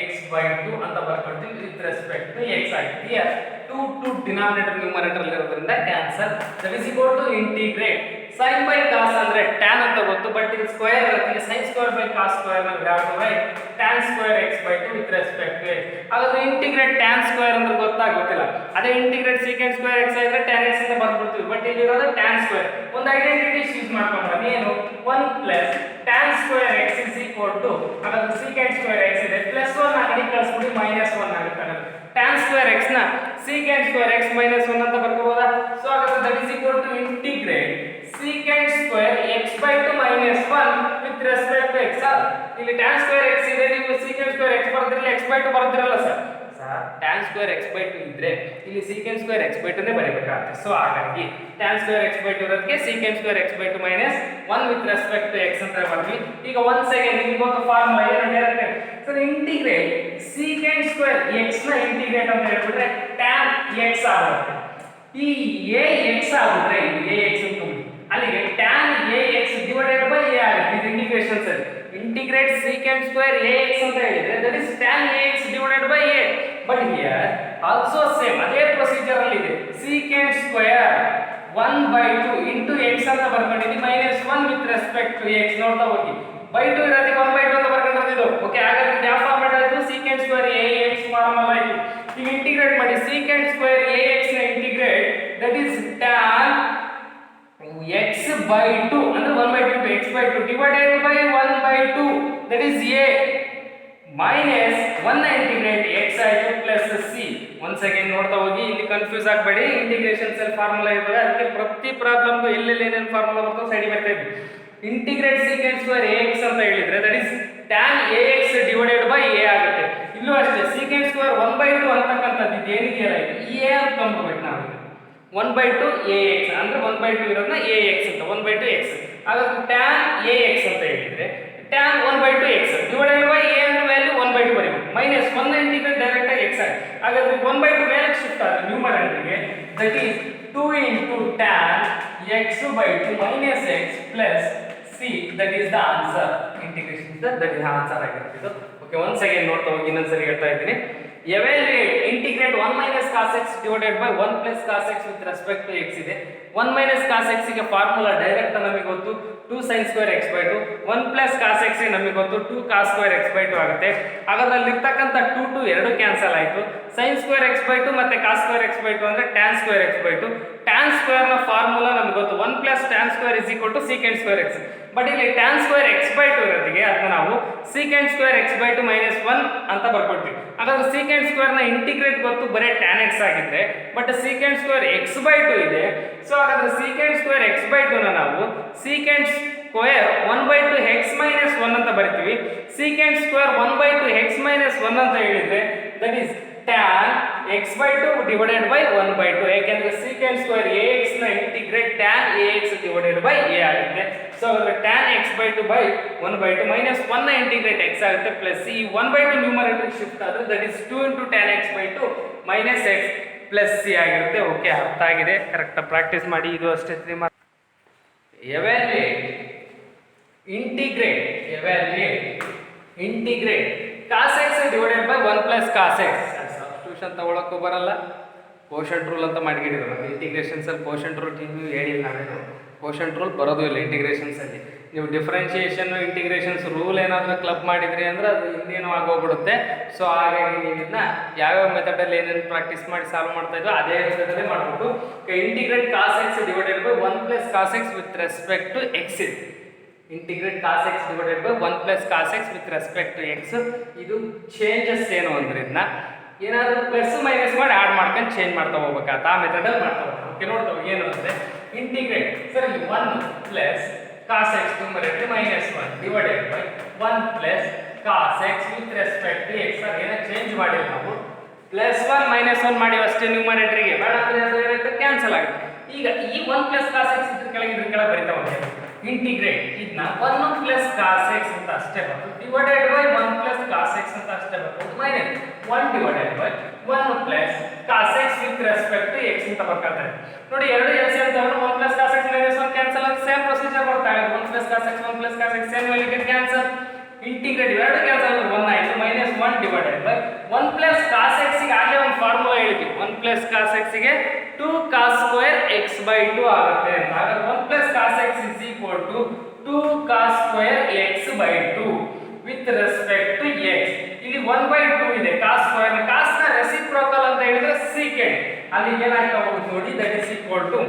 x by 2 ಅಂತ ಬರ್ಕೊಳ್ತೀವಿ with respect to x ಆಗಿದೆ. here 2 ಡಿನಾಮಿನೇಟರ್ ನ್ಯೂಮರೇಟರ್ ಅಲ್ಲಿ ಇರೋದ್ರಿಂದ cancel. that is equal to integrate sin by cos ಅಂದ್ರೆ tan ಅಂತ ಗೊತ್ತು, ಬಟ್ ಇದು ಸ್ಕ್ವೇರ್ ಇರುತ್ತೆ. sin square by cos square ನ we have to write tan square x by 2 with respect to x. ಹಾಗಾದ್ರೆ ಇಂಟಿಗ್ರೇಟ್ tan square ಅಂದ್ರೆ ಗೊತ್ತಾಗುತ್ತಿಲ್ಲ. ಅದೇ ಇಂಟಿಗ್ರೇಟ್ secant square x ಇದ್ರೆ tan x ಅಂತ ಬರ್ಬಿಡ್ತೀವಿ, ಬಟ್ ಇಲ್ಲಿ ಇರೋದು tan square. ಒಂದು ಐಡೆಂಟಿಟಿ ಯೂಸ್ ಮಾಡ್ಕೊಂಡ್ರೆ ಏನು 1 tan square x is equal to ಹಾಗಾದ್ರೆ secant square x ಇದೆ ಪ್ಲಸ್ 1 ಆ ಕಡೆ ಕಳಿಸ್ಬಿಡಿ ಮೈನಸ್ 1 ಆಗುತ್ತೆ. tan square x ನ secant square x minus 1 ಅಂತ ಬರ್ಕೋಬಹುದಾ? ಸೊ ಹಾಗಾದ್ರೆ that is equal to integrate secant square x by 2 minus 1 with respect to x. ಇಲ್ಲಿ tan square x ಇದೆ, ನೀವು secant square x ಬರ್ತಿರಲ್ಲ x by 2 ಬರ್ತಿರಲ್ಲ sir. tan square x by 2 ಇದ್ರೆ ಇಲ್ಲಿ secant square x by 2 ನೇ ಬರೀಬೇಕಾಗುತ್ತೆ. ಸೊ ಹಾಗಾಗಿ tan square x by 2 ಇರೋದಕ್ಕೆ secant square x by 2 minus 1 with respect to x ಅಂತ ಬರ್ತೀವಿ. ಈಗ once again ನಿಮಗೆ ಗೊತ್ತು ಫಾರ್ಮುಲಾ ಏನು direct so integrate secant square x ನ ಇಂಟಿಗ್ರೇಟ್ ಅಂತ ಹೇಳಿಬಿಟ್ರೆ tan x ಆಗುತ್ತೆ. ಈ ax ಆಗುತ್ತೆ, ax ಅಂತ ಅಲ್ಲಿಗೆ tan ax divided by a ಆಗುತ್ತೆ. ಇದು integration sir. integrate secant square ax ಅಂತ ಹೇಳಿದ್ರೆ that is tan ax divided by a. but here also same ಅದೇ ಪ್ರೊಸೀಜರ್ ಅಲ್ಲಿ ಇದೆ. secant square 1 by 2 into x ಅಂತ ಬರ್ಕೊಂಡಿದ್ದೀವಿ minus 1 with respect to x. ನೋಡ್ತಾ ಹೋಗಿ by 2 ಇರೋದಕ್ಕೆ 1 by 2 ಅಂತ ಬರ್ಕೊಂಡಿರೋದು. ಓಕೆ, ಹಾಗಾದ್ರೆ ಯಾವ ಫಾರ್ಮ್ಯಾಟ್ ಆಯ್ತು? secant square ax ಫಾರ್ಮುಲಾ ಆಯ್ತು. ಈಗ ಇಂಟಿಗ್ರೇಟ್ ಮಾಡಿ secant square ax ನ integrate that is tan x by 2 ಅಂದ್ರೆ 1 by 2 into x by 2 divided by 1 by 2 that is a minus 1 integrate x ಆಯ್ತು ಪ್ಲಸ್ c. once again ನೋಡ್ತಾ ಹೋಗಿ, ಇಲ್ಲಿ ಕನ್ಫ್ಯೂಸ್ ಆಗಬೇಡಿ. ಇಂಟಿಗ್ರೇಷನ್ ಸೆಲ್ ಫಾರ್ಮುಲಾ ಇರ್ತದೆ, ಅದಕ್ಕೆ ಪ್ರತಿ ಪ್ರಾಬ್ಲಮ್ ಎಲ್ಲೆಲ್ಲಿ ಏನೇನು ಫಾರ್ಮುಲಾ ಬರ್ತದೆ ಸೈಡ್ ಬರ್ತಾ ಇದ್ವಿ. ಇಂಟಿಗ್ರೇಟ್ secant square ax ಅಂತ ಹೇಳಿದ್ರೆ that is tan ax divided by a ಆಗುತ್ತೆ. ಇಲ್ಲೂ ಅಷ್ಟೇ secant square 1 by 2 ಅಂತಕ್ಕಂಥದ್ದು ಇದು ಏನಿದೆಯಲ್ಲ ಇದು a ಅಂತ ಕಂಡುಹಿಡಿಬೇಕು ನಾವು. 1 by 2 ax ಅಂದ್ರೆ 1 by 2 ಇರೋದನ್ನ ax ಅಂತ 1 by 2 x. ಹಾಗಾದ್ರೆ tan ax ಅಂತ ಹೇಳಿದ್ರೆ tan 1 by 2 x divided by a ಅಂದ್ರೆ ವ್ಯಾಲ್ಯೂ 1 by 2 ಬರೀಬೇಕು minus 1 ನ ಇಂಟಿಗ್ರೇಟ್ ಡೈರೆಕ್ಟ್ ಆಗಿ x ಆಗುತ್ತೆ. ಹಾಗಾದ್ರೆ 1 by 2 ಮೇಲೆ ಶಿಫ್ಟ್ ಆದ್ರೆ ನ್ಯೂಮರೇಟರ್ಗೆ that is 2 into tan x by 2 minus x plus c. that is the answer. integration that is answer ಆಗಿರುತ್ತೆ ಇದು. ಓಕೆ, once again ನೋಡ್ತಾ ಹೋಗಿ ಇನ್ನೊಂದ್ಸರಿ ಹೇಳ್ತಾ ಇದ್ದೀನಿ. evaluate integrate 1 minus cos x divided by 1 plus cos x with respect to x ಇದೆ. 1 minus cos x ಗೆ ಫಾರ್ಮುಲಾ ಡೈರೆಕ್ಟ್ ನಮಗೆ ಗೊತ್ತು 2 sin square x by 2. 1 plus cos x ಗೆ ನಮಗೆ ಗೊತ್ತು 2 cos square x by 2 ಆಗುತ್ತೆ. ಹಾಗಾದ್ರೆ ಅಲ್ಲಿ ಇರ್ತಕ್ಕಂಥ 2 ಎರಡು ಕ್ಯಾನ್ಸಲ್ ಆಯಿತು. sin square x by 2 ಮತ್ತೆ cos square x by 2 ಅಂದ್ರೆ tan square x by 2. tan square ನ ಫಾರ್ಮುಲಾ ನಮಗೆ ಗೊತ್ತು 1 plus tan square is equal to secant square x. But ಇಲ್ಲಿ tan square x by 2 ಇರೋದಿಗೆ ಅದನ್ನ ನಾವು secant square x by 2 minus 1 ಅಂತ ಬರ್ಕೊಳ್ತೀವಿ. ಹಾಗಾದ್ರೆ secant square ನ ಇಂಟಿಗ್ರೇಟ್ ಗೊತ್ತು ಬರೀ tan x ಆಗಿದ್ರೆ, but secant square x by 2 ಇದೆ. ಸೊ ಹಾಗಾದ್ರೆ secant square x by 2 ನ ನಾವು secant square 1 by 2 x minus 1 ಅಂತ ಬರಿತೀವಿ. secant square 1 by 2 x minus 1 ಅಂತ ಹೇಳಿದ್ರೆ that is tan x by 2 divided by 1 by 2. ಯಾಕೆಂದ್ರೆ secant square ax ನ integrate tan ax divided by a ಆಗುತ್ತೆ. ಸೊ ಹಾಗಾದ್ರೆ tan x by 2 by 1 by 2 minus 1 ನ ಇಂಟಿಗ್ರೇಟ್ x ಆಗುತ್ತೆ ಪ್ಲಸ್ ಈ 1 by 2 ನ್ಯೂಮರೇಟರ್ ಶಿಫ್ಟ್ ಆದ್ರೆ that is 2 into tan x by 2 minus x plus c ಆಗಿರುತ್ತೆ. ಓಕೆ, ಅರ್ಥ ಆಗಿದೆ. ಕರೆಕ್ಟ್ ಪ್ರಾಕ್ಟೀಸ್ ಮಾಡಿ. ಇದು ಅಷ್ಟೇ. evaluate integrate cos x divided by 1 plus cos x. Substitution ತಗೊಳಕ್ಕೂ ಬರಲ್ಲ, ಕೋಶಂಟ್ ರೂಲ್ ಅಂತ ಮಾಡಿಕೊಂಡಿದ್ರು. ಇಂಟಿಗ್ರೇಷನ್ಸ್ ಅಲ್ಲಿ ಕೋಶಂಟ್ ರೂಲ್ ಹೇಳಿಲ್ಲ ನಾವೇನು. ಕೋಶಂಟ್ ರೂಲ್ ಬರೋದು ಇಲ್ಲ ಇಂಟಿಗ್ರೇಷನ್ಸ್ ಅಲ್ಲಿ. ನೀವು ಡಿಫ್ರೆನ್ಷಿಯೇಷನ್ ಇಂಟಿಗ್ರೇಷನ್ಸ್ ರೂಲ್ ಏನಾದರೂ ಕ್ಲಬ್ ಮಾಡಿದ್ರಿ ಅಂದ್ರೆ ಅದು ಇನ್ನೇನೋ ಆಗೋಗ್ಬಿಡುತ್ತೆ. ಸೊ ಹಾಗಾಗಿ ನೀವು ಇದನ್ನ ಯಾವ್ಯಾವ ಮೆಥಡಲ್ಲಿ ಏನೇನು ಪ್ರಾಕ್ಟೀಸ್ ಮಾಡಿ ಸಾಲ್ವ್ ಮಾಡ್ತಾ ಇದ್ವೋ ಅದೇ ಮೆಥಡಲ್ಲೇ ಮಾಡಬೇಕು. Integrate cos x divided by 1 plus cos x with respect to x ಇದೆ. Integrate cos x divided by 1 plus cos x with respect to x. ಇದು ಚೇಂಜಸ್ ಏನು ಅಂದ್ರೆ ಇದನ್ನ ಏನಾದರೂ ಪ್ಲಸ್ ಮೈನಸ್ ಮಾಡಿ ಆಡ್ ಮಾಡ್ಕೊಂಡು ಚೇಂಜ್ ಮಾಡ್ತಾ ಹೋಗ್ಬೇಕಾತ ಆ ಮೆಥಡಲ್ಲಿ ಮಾಡ್ತಾ ಹೋಗ್ಬೇಕು. ಓಕೆ, ನೋಡ್ತಾ ಹೋಗಿ ಏನು ಅಂದರೆ integrate sir 1 plus cos x numerator minus 1 divided by 1 plus cos x with respect to x. ಏನೋ ಚೇಂಜ್ ಮಾಡಿಲ್ಲ ನಾವು, ಪ್ಲಸ್ 1 ಮೈನಸ್ 1 ಮಾಡಿ ಅಷ್ಟೇ ನ್ಯೂಮರೇಟರ್ಗೆ. ಬೇಡ ಅಂದರೆ ಅದು ಏನಾಗುತ್ತೆ ಕ್ಯಾನ್ಸಲ್ ಆಗುತ್ತೆ. ಈಗ ಈ 1 plus cos x ಇದ್ರ ಕೆಳಗೆ ಬರಿತಾ ಹೋಗ್ತೀವಿ. ಇಂಟಿಗ್ರೇಟ್ ಇದನ್ನ 1 plus cos x ಅಂತ ಅಷ್ಟೇ ಬರ್ತದೆ divided by 1 plus cos x ಅಂತ ಅಷ್ಟೇ ಬರ್ತದೆ minus 1 divided by 1 plus cos x with respect to x ಅಂತ ಬರ್ಕೊಳ್ತಾರೆ ನೋಡಿ. ಎರಡು ಎಲ್ಸಿಎಂ ತಗೊಂಡು 1 plus cos x minus 1 cancel ಅಂತ ಸೇಮ್ ಪ್ರೊಸೀಜರ್ ಬರ್ತಾ ಇದೆ. 1 plus cos x 1 plus cos x same value cancel, integrate ಎರಡು ಕ್ಯಾನ್ಸಲ್ ಆದ್ರೆ 1 ಆಯ್ತು, minus 1 divided by 1 plus cos x ಗೆ ಆಗಲೇ ಒಂದು ಫಾರ್ಮುಲಾ ಹೇಳಿದ್ವಿ. 1 ಪ್ಲಸ್ ಕಾಸ್ ಎಕ್ಸ್ ಗೆ 2 ಕಾಸ್ ಸ್ಕ್ವೇರ್ ಎಕ್ಸ್ ಬೈ 2 ಆಗುತ್ತೆ ಅಂತ. ಹಾಗಾದ್ರೆ 1 plus cos x is equal to 2 cos square x by 2 with respect to x. ಇಲ್ಲಿ 1/2 ಇದೆ ಕಾಸ್ ಸ್ಕ್ವೇರ್, ಕಾಸ್ ನ ರೆಸಿಪ್ರೋಕಲ್ ಅಂತ ಹೇಳಿದ್ರೆ ಸೀಕೆಂಡ್, ಅಲ್ಲಿ ಏನಾಗ್ತಾ ಹೋಗುತ್ತೆ ನೋಡಿ. That is equal to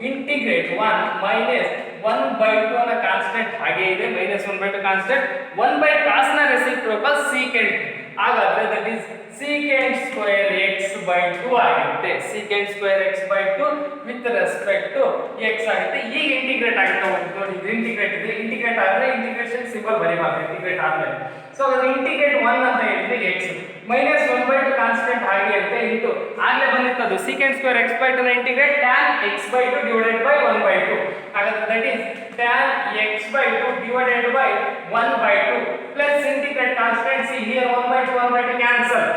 integrate 1 minus 1/2 ಅನ್ನ ಕಾನ್ಸ್ಟೆಂಟ್ ಹಾಗೆ ಇದೆ, ಮೈನಸ್ 1/2 ಕಾನ್ಸ್ಟೆಂಟ್, 1 ಕಾಸ್ ನ ರೆಸಿಪ್ರೋಕಲ್ ಸೀಕೆಂಡ್. ಹಾಗಾದ್ರೆ that is secant square x by 2 ಆಗುತ್ತೆ. Secant square x by 2 with respect to x ಆಗುತ್ತೆ. ಈಗ ಇಂಟಿಗ್ರೇಟ್ ಆಗ್ತಾ ಹೋಗುತ್ತೆ ನೋಡಿ. ಇದು ಇಂಟಿಗ್ರೇಟ್ ಇದೆ, ಇಂಟಿಗ್ರೇಟ್ ಆದ್ರೆ ಇಂಟಿಗ್ರೇಷನ್ ಸಿಂಬಲ್ ಬರೀಬಾರ್ದು ಇಂಟಿಗ್ರೇಟ್ ಆದ್ಮೇಲೆ. ಸೊ ಅದು ಇಂಟಿಗ್ರೇಟ್ 1 ಅಂತ ಹೇಳಿದ್ರೆ ಎಕ್ಸ್ ಮೈನಸ್ 1/2 ಕಾನ್ಸ್ಟೆಂಟ್ ಹಾಗೆ ಇರುತ್ತೆ ಇಂಟು ಆಗಲೇ ಬಂದಿತ್ತು ಸೀಕೆಂಡ್ ಸ್ಕ್ವೇರ್ ಎಕ್ಸ್ ಬೈ 2 ನ integrate tan x by 2 divided by 1/2. ಹಾಗಾದ್ರೆ that is tan x by 2 divided by 1/2 plus integrate constant c here 1/2 cancel.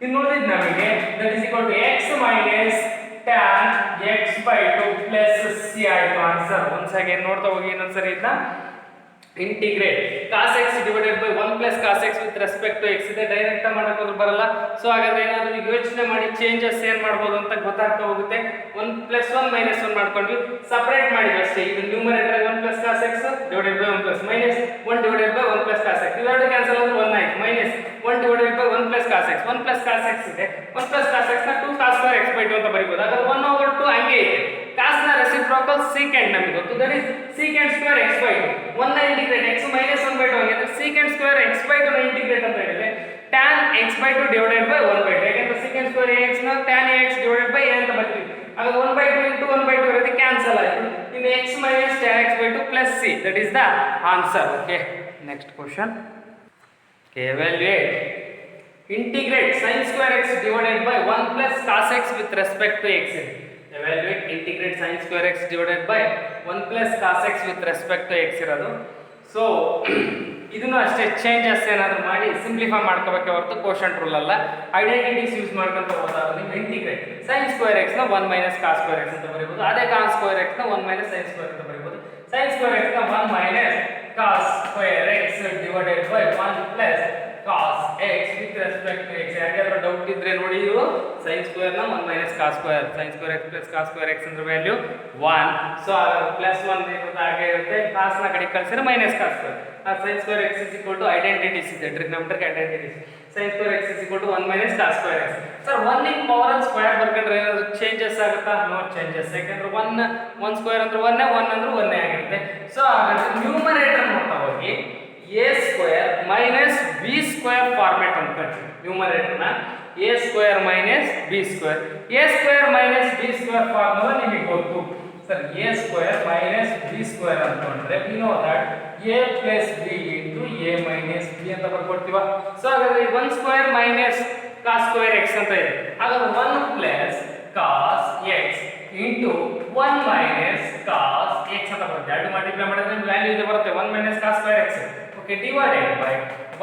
ಇದು ನೋಡಿದ್ ನಮಗೆ that is equal to x minus tan x by 2 plus c ಆಯ್ತು ಆನ್ಸರ್. ಒನ್ಸ್ ಅಗೇನ್ ನೋಡ್ತಾ ಹೋಗಿ ಇನ್ನೊಂದ್ಸರಿ ಇದನ್ನ. Integrate cos x divided by 1 plus cos x with respect to x ಇದೆ, ಡೈರೆಕ್ಟ್ ಮಾಡಕ್ಕೆ ಹೋದ್ರೆ ಬರಲ್ಲ. ಸೊ ಹಾಗಾದ್ರೆ ಏನಾದರೂ ಈಗ ಯೋಚನೆ ಮಾಡಿ ಚೇಂಜಸ್ ಏನು ಮಾಡ್ಬೋದು ಅಂತ ಗೊತ್ತಾಗ್ತಾ ಹೋಗುತ್ತೆ. 1 + 1 - 1 ಮಾಡ್ಕೊಂಡ್ವಿ, ಸಪರೇಟ್ ಮಾಡಿದ್ವಿ ಅಷ್ಟೇ. ಇದು numerator 1 plus cos x divided by 1 plus minus 1 divided by 1 plus cos x ಇವೆರಡು ಕ್ಯಾನ್ಸಲ್ ಆದ್ರೆ 1 ಆಯ್ತು, minus 1 divided by 1 plus cos x 1 plus cos x ಇದೆ, 1 plus cos x ನ 2 cos square x by 2 ಅಂತ ಬರೀಬಹುದು. ಹಾಗಾದ್ರೆ 1/2 ಹಂಗೆ ಇದೆ. cos ನ ರೆಸಿಪ್ರೋಕಲ್ ಸೀಕೆಂಡ್ ನಮಗೆ ಗೊತ್ತು, that is secant square x by 2 1 ನ ಇಂಟಿಗ್ರೇಟ್ x ಮೈನಸ್ 1/2 ಆಗಿದೆ, ಸೀಕೆಂಡ್ ಸ್ಕ್ವೇರ್ x by 2 ನ ಇಂಟಿಗ್ರೇಟ್ ಅಂತ ಹೇಳಿದ್ರೆ tan x by 2 divided by 1/2. ಯಾಕಂದ್ರೆ ಸೀಕೆಂಡ್ ಸ್ಕ್ವೇರ್ ax ನ tan ax divided by a ಅಂತ ಬರ್ತೀವಿ. ಆಗ 1/2 into 1/2 ಇರುತ್ತೆ, ಕ್ಯಾನ್ಸಲ್ ಆಯಿತು. ಇನ್ನು x minus tan x by 2 plus c, that is the answer. Okay, next question. Okay, evaluate. Integrate sin square x divided by 1 plus cos x with respect to x. Evaluate, integrate sin square x divided by 1 plus cos x with respect to x ಇರೋದು. ಸೊ ಇದನ್ನು ಅಷ್ಟೇ ಚೇಂಜಸ್ ಏನಾದರೂ ಮಾಡಿ ಸಿಂಪ್ಲಿಫೈ ಮಾಡ್ಕೋಬೇಕೆ ಹೊರತು ಕೋಶಂಟ್ ರೂಲ್ ಅಲ್ಲ. ಐಡೆಂಟಿಟೀಸ್ ಯೂಸ್ ಮಾಡ್ಕೊಂತ ಹೋದಾಗ ನೀವು ಇಂಟಿಗ್ರೇಟ್ sin square x ನ 1 minus cos square x ಅಂತ ಬರೀಬಹುದು, ಅದೇ cos square x ನ 1 minus sin square ಅಂತ ಬರೀಬಹುದು. sin square x ನ 1 minus cos square x divided by 1 plus cos x with respect to x. ಯಾಕೆಂದ್ರೆ ಡೌಟ್ ಇದ್ರೆ ನೋಡಿ, ಇದು sin square ನ 1 minus cos square, sin square x plus cos square x ಅಂದ್ರೆ ವ್ಯಾಲ್ಯೂ 1. ಸೊ ಪ್ಲಸ್ 1 ಇರುತ್ತೆ, ಹಾಗೆ ಇರುತ್ತೆ. cos ನ ಕಡೆ ಕಳಿಸಿದ್ರೆ minus cos square. sin square x is equal to identities ಇದೆ, trigonometric identities. sin square x is equal to 1 minus cos square x. Sir 1 ನ ಪವರ್ ಆನ್ ಸ್ಕ್ವೇರ್ ಬರ್ಕೊಂಡ್ರೆ ಏನಾದರೂ ಚೇಂಜಸ್ ಆಗುತ್ತಾ? No changes. ಯಾಕಂದ್ರೆ 1 ಸ್ಕ್ವೇರ್ ಅಂದ್ರೆ 1 ಅಂದ್ರೆ 1 ಆಗಿರುತ್ತೆ. ಸೊ ಹಾಗಾದ್ರೆ ನ್ಯೂಮರೇಟರ್ ನೋಡ್ತಾ ಹೋಗಿ a square minus b square format ಅಂತ ಕಳ್ತೀವಿ. ನ್ಯೂಮರೇಟರ್ನ a square minus b square, a square minus b square formula ನಿಮಗೆ ಗೊತ್ತು sir. a square minus b square ಅಂತಂದ್ರೆ we know that a plus b into a minus b ಅಂತ ಬರ್ಕೊಡ್ತೀವ. ಸೊ ಹಾಗಾದ್ರೆ 1 square minus cos square x ಅಂತ ಇದೆ. ಹಾಗಾದ್ರೆ 1 plus cos x into 1 minus cos x ಅಂತ ಬರುತ್ತೆ. ಎರಡು ಮಲ್ಟಿಪ್ಲೈ ಮಾಡಿದ್ರೆ ವ್ಯಾಲ್ಯೂ ಇದು ಬರುತ್ತೆ, 1 minus cos square x. Okay, divided by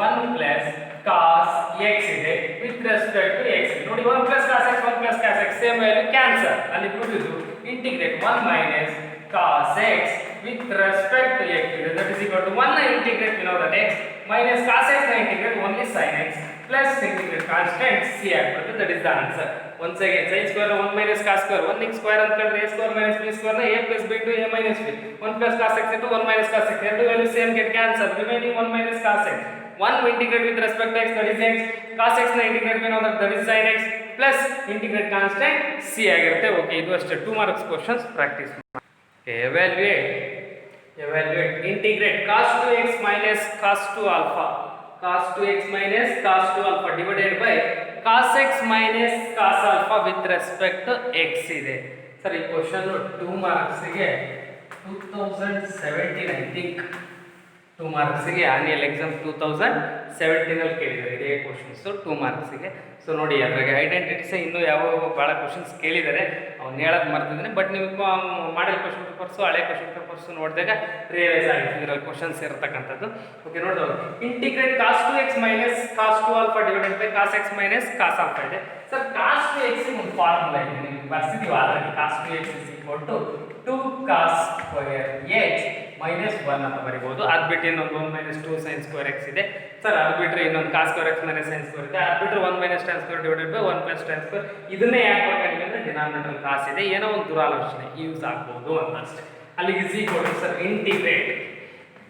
1 plus cos x ಇದೆ ವಿತ್ ರೆಸ್ಪೆಕ್ಟ್ ಟು x. ನೋಡಿ 1 plus cos x 1 plus cos x same value cancel. ಅಲ್ಲಿ ಬಿಡುವುದು integrate 1 minus cos x with respect to x ಇದೆ, that is equal to 1 ನ integrate we know that x minus cos x ನ integrate only sin x plus integrate constant c ಆಗ್ತದೆ, that is the answer. once again sin square 1 minus cos square 1 x square ಅಂತಂದ್ರೆ a square minus b square ನ a plus b into a minus b 1 plus cos x into 1 minus cos x ಎರಡು value same get cancel, remaining 1 minus cos x 1 integrate with respect to x, that is x, cos x ನ integrate we know that is sin x plus integrate constant c ಆಗಿರುತ್ತೆ. ಓಕೆ, ಇದು ಅಷ್ಟೇ 2 marks questions practice ಮಾಡಿ. evaluate integrate cos 2x minus cos 2 alpha minus cos 2 alpha divided by cos x minus cos alpha with respect to x ಇದೆ. ಸರ್ ಈ ಕ್ವಶನ್ 2 marks ಗೆ 2017 I think 2 ಮಾರ್ಕ್ಸಿಗೆ ಆನ್ಯಲ್ ಎಕ್ಸಾಮ್ 2017 ಕೇಳಿದ್ದಾರೆ ಇದೇ ಕ್ವಶನ್ಸ್ 2 ಮಾರ್ಕ್ಸಿಗೆ. ಸೊ ನೋಡಿ ಅದ್ರಾಗೆ ಐಡೆಂಟಿಟೀಸ್ ಇನ್ನೂ ಯಾವ ಭಾಳ ಕ್ವಶನ್ಸ್ ಕೇಳಿದ್ದಾರೆ, ಅವ್ನು ಹೇಳೋದು ಮರ್ತಿದ್ದೀನಿ. ಬಟ್ ನೀವು ಮಾಡೆಲ್ ಕ್ವಶನ್ ಪೇಪರ್ಸು ಹಳೆ ಕ್ವಶನ್ ಪೇಪರ್ಸು ನೋಡಿದಾಗ ರಿಯಲೈಸ್ ಆಗುತ್ತೆ ಇದರಲ್ಲಿ ಕ್ವಶನ್ಸ್ ಇರತಕ್ಕಂಥದ್ದು. ಓಕೆ ನೋಡೋದು, integrate cos 2x minus cos 2 alpha divided by cos x minus cos alpha ಇದೆ. ಸರ್ ಕಾಸ್ 2x ಒಂದು ಫಾರ್ಮುಲಾ ಇದೆ, ನಿಮಗೆ ಬರ್ಸಿದೀವಿ already. Cos 2x is equal to 2 cos square x minus 1 ಅಂತ ಬರಿಬಹುದು. ಅದು ಬಿಟ್ಟು ಇನ್ನೊಂದು 1 ಮೈನಸ್ 2 ಸೈನ್ ಸ್ಕ್ವೇರ್ x ಇದೆ. ಸರ್ ಅದು ಬಿಟ್ಟರೆ ಇನ್ನೊಂದು cos square x minus sine square ಇದೆ. ಅದು ಬಿಟ್ಟರೆ 1 minus tan square divided by 1 plus tan square. ಇದನ್ನೇ ಯಾಕೆ ಬೇಕಾಗಿದೆ ಅಂದರೆ ಡಿನಾಮಿನೇಟರ್ ಕಾಸ್ ಇದೆ, ಏನೋ ಒಂದು ದುರಾಲೋಚನೆ ಯೂಸ್ ಆಗ್ಬೋದು ಅಂತ ಅಷ್ಟೇ. ಅಲ್ಲಿಗೆ is equal to sir integrate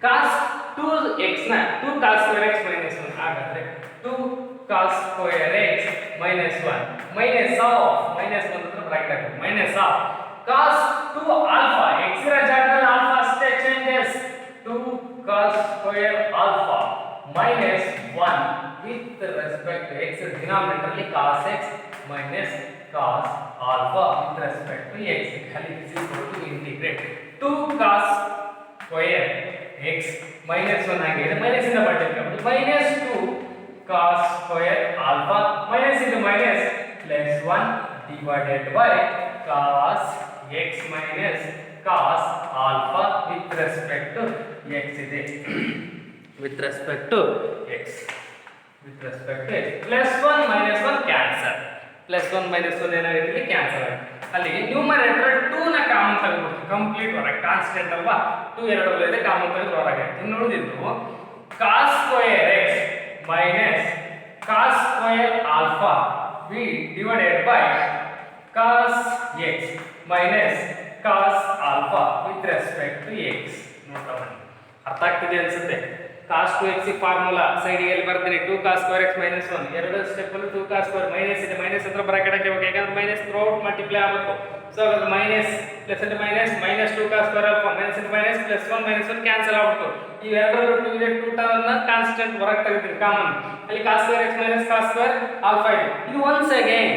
cos 2x ನ 2 ಕಾಸ್ ಸ್ಕ್ವೇರ್ x ಮೈನಸ್ 1 ಹಾಗಾದ್ರೆ 2 cos square x minus 1 minus of minus 1 ಅಂತ ಬ್ರಾಕೆಟ್ ಹಾಕಿ minus of cos 2 alpha x ರ ಜಾಗದಲ್ಲಿ ಆಲ್ಫಾ ಅಷ್ಟೇ changes 2 cos square alpha minus 1 with respect x denominator ಅಲ್ಲಿ cos x minus cos alpha with respect to x. ಅಲ್ಲಿ is equal to integrate 2 cos square x minus 1 ಆಗಿದೆ, ಮೈನಸ್ ಇಂದ ಮಲ್ಟಿಪ್ಲೈ ಮಾಡಿ minus 2 cos square alpha minus ಇಂದ minus plus 1 divided by cos x minus cos alpha with respect to x ಇದೆ. With respect to x with respect to x plus 1 minus 1 cancel, plus 1 minus 1 ಏನಾಗುತ್ತೆ ಕ್ಯಾನ್ಸಲ್ ಆಗುತ್ತೆ. ಅಲ್ಲಿಗೆ ನ್ಯೂಮರೇಟರ್ 2 ನ ಕಾಮನ್ ತೆಗೆದುಬಿಡ್ತೀವಿ, ಕಂಪ್ಲೀಟ್ ಹೊರಗೆ ಕಾನ್ಸ್ಟೆಂಟ್ ಅಲ್ವಾ 2 ಎರಡರಲ್ಲೂ ಇದೆ, ಕಾಮನ್ ತೆಗೆದು ಹೊರಗೆ. ಇನ್ನು ಉಳಿದಿದ್ದು cos square x minus cos square alpha ವಿ divided by cos x minus cos alpha with respect to x. ನೋಡ್ತಾ ಬನ್ನಿ, ಅರ್ಥ ಆಗ್ತಿದೆ ಅನ್ಸುತ್ತೆ. ಕಾಸ್ 2x ಫಾರ್ಮುಲಾ ಸೈಡಿಗೆ ಎಲ್ಲಿ ಬರ್ತೀನಿ 2 ಕಾಸ್ ಸ್ಕ್ವೇರ್ x ಮೈನಸ್ 1 ಎರಡು ಸ್ಟೆಪ್ ಅಲ್ಲಿ 2 ಕಾಸ್ ಸ್ಕ್ವೇರ್ ಮೈನಸ್ ಇದೆ, ಮೈನಸ್ ಹತ್ರ ಬ್ರಾಕೆಟ್ ಹಾಕಬೇಕು, ಯಾಕಂದ್ರೆ ಮೈನಸ್ ಥ್ರೂಔಟ್ ಮಲ್ಟಿಪ್ಲೈ ಆಗಬೇಕು. ಸೊ ಅದು minus plus into minus minus 2 cos square alpha minus into minus plus 1 minus 1 cancel ಆಗ್ಬಿಡ್ತು. ಈ ಎರಡರ 2 ಇದೆ 2 ಟರ್ಮ್ ಕಾನ್ಸ್ಟೆಂಟ್ ಹೊರಗೆ ತೆಗಿತೀವಿ ಕಾಮನ್. ಅಲ್ಲಿ cos square x minus cos square alpha ಇದೆ. ಇದು once again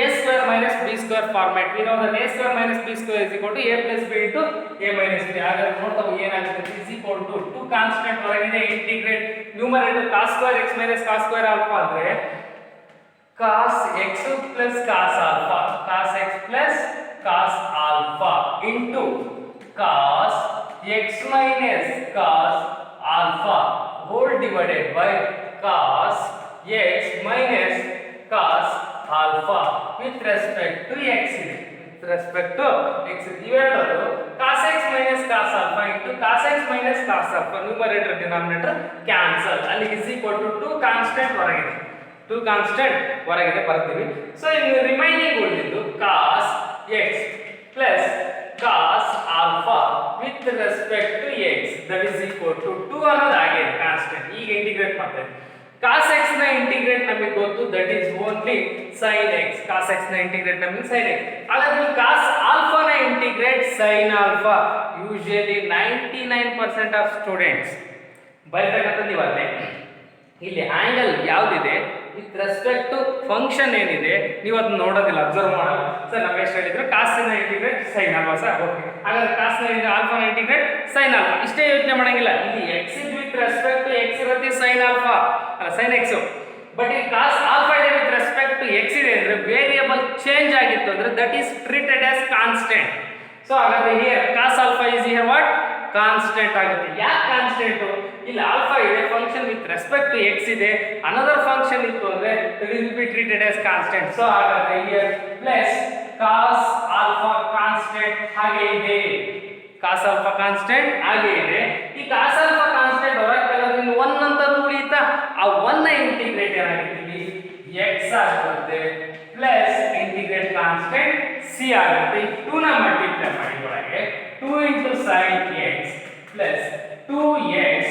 a square minus b square format. We know that a square minus b square is equal to a plus b into a minus b. ಹಾಗಾದ್ರೆ ನೋಡ್ತಾ ಏನಾಗುತ್ತೆ is equal to 2 ಕಾನ್ಸ್ಟೆಂಟ್ ಹೊರಗಿದೆ integrate numerator cos square x minus cos square alpha ಅಂದ್ರೆ cos x plus cos alpha cos x plus cos alpha into cos x minus cos alpha whole divided by cos x minus cos alpha with respect to x ಇದೆ. with respect to x ಇವೆರಡರು cos x minus cos alpha into cos x minus cos alpha numerator denominator cancel. ಅಲ್ಲಿ is equal to 2 ಕಾನ್ಸ್ಟೆಂಟ್ ಹೊರಗಿದೆ, 2 ಕಾನ್ಸ್ಟೆಂಟ್ ಹೊರಗಿದೆ ಬರ್ತೀವಿ. ಸೊ ಇನ್ನು ರಿಮೈನಿಂಗ್ ಉಳಿದಿದ್ದು cos x plus cos alpha with respect to x that is equal to 2 ಅನ್ನೋದು ಆಗಿದೆ ಕಾನ್ಸ್ಟೆಂಟ್. ಈಗ ಇಂಟಿಗ್ರೇಟ್ ಮಾಡ್ತೇವೆ. cos x ನ ಇಂಟಿಗ್ರೇಟ್ ನಮಗೆ ಗೊತ್ತು, that is only sin x. cos x ನ ಇಂಟಿಗ್ರೇಟ್ ನಮಗೆ sin x. ಹಾಗಾದ್ರೆ cos alpha ನ integrate sin alpha usually 99% of students ಬರೀತಕ್ಕಂಥದ್ದು ಇವತ್ತೇ. ಇಲ್ಲಿ ಆಂಗಲ್ ಯಾವುದಿದೆ ವಿತ್ ರೆಸ್ಪೆಕ್ಟ್ ಟು ಫಂಕ್ಷನ್ ಏನಿದೆ ನೀವು ಅದನ್ನ ನೋಡೋದಿಲ್ಲ, ಅಬ್ಸರ್ವ್ ಮಾಡಲ್ಲ. ಸರ್ ನಾವು ಎಷ್ಟು ಹೇಳಿದ್ರು ಕಾಸ್ ನ ಇಂಟಿಗ್ರೇಟ್ ಸೈನ್ ಅಲ್ವಾ ಸರ್? ಓಕೆ, ಹಾಗಾದ್ರೆ ಕಾಸ್ ನ ಆಲ್ಫಾ ನ ಇಂಟಿಗ್ರೇಟ್ ಸೈನ್ ಆಲ್ಫಾ ಇಷ್ಟೇ ಯೋಚನೆ ಮಾಡಂಗಿಲ್ಲ. ಇಲ್ಲಿ x is with respect to x ಇರುತ್ತೆ ಸೈನ್ ಆಲ್ಫಾ ಅಲ್ಲ ಸೈನ್ ಎಕ್ಸ್. ಬಟ್ ಈ ಕಾಸ್ ಆಲ್ಫಾ ಇದೆ ವಿತ್ ರೆಸ್ಪೆಕ್ಟ್ ಟು ಎಕ್ಸ್ ಇದೆ ಅಂದ್ರೆ ವೇರಿಯಬಲ್ ಚೇಂಜ್ ಆಗಿತ್ತು ಅಂದ್ರೆ that is treated as constant. So ಹಾಗಾದ್ರೆ here cos alpha is here what constant ಆಗುತ್ತೆ. ಯಾಕೆ ಕಾನ್ಸ್ಟೆಂಟ್? ಇಲ್ಲಿ ಆಲ್ಫಾ ಇದೆ, function with respect to x ಇದೆ, ಅನದರ್ ಫಂಕ್ಷನ್ ಇತ್ತು ಅಂದ್ರೆ it will be treated as constant. So ಹಾಗಾದ್ರೆ here plus cos alpha constant ಹಾಗೆ ಇದೆ, ಕಾಸ್ ಆಲ್ಫಾ ಕಾನ್ಸ್ಟೆಂಟ್ ಹಾಗೆ ಇದೆ. ಈ ಕಾಸ್ ಆಲ್ಫಾ ಕಾನ್ಸ್ಟೆಂಟ್ ಹೊರಗೆ ತೆಗೆದ್ರೆ 1 ಅಂತ ಉಳಿಯುತ್ತಾ, ಆ 1 ನ ಇಂಟಿಗ್ರೇಟ್ ಏನಾಗುತ್ತೆ ಇಲ್ಲಿ x ಆಗುತ್ತೆ ಪ್ಲಸ್ ಇಂಟಿಗ್ರೇಟ್ ಕಾನ್ಸ್ಟೆಂಟ್ c ಆಗುತ್ತೆ. ಈ 2 ನ ಮಲ್ಟಿಪ್ಲೈ ಮಾಡಿ ಒಳಗೆ 2 into sin x plus 2x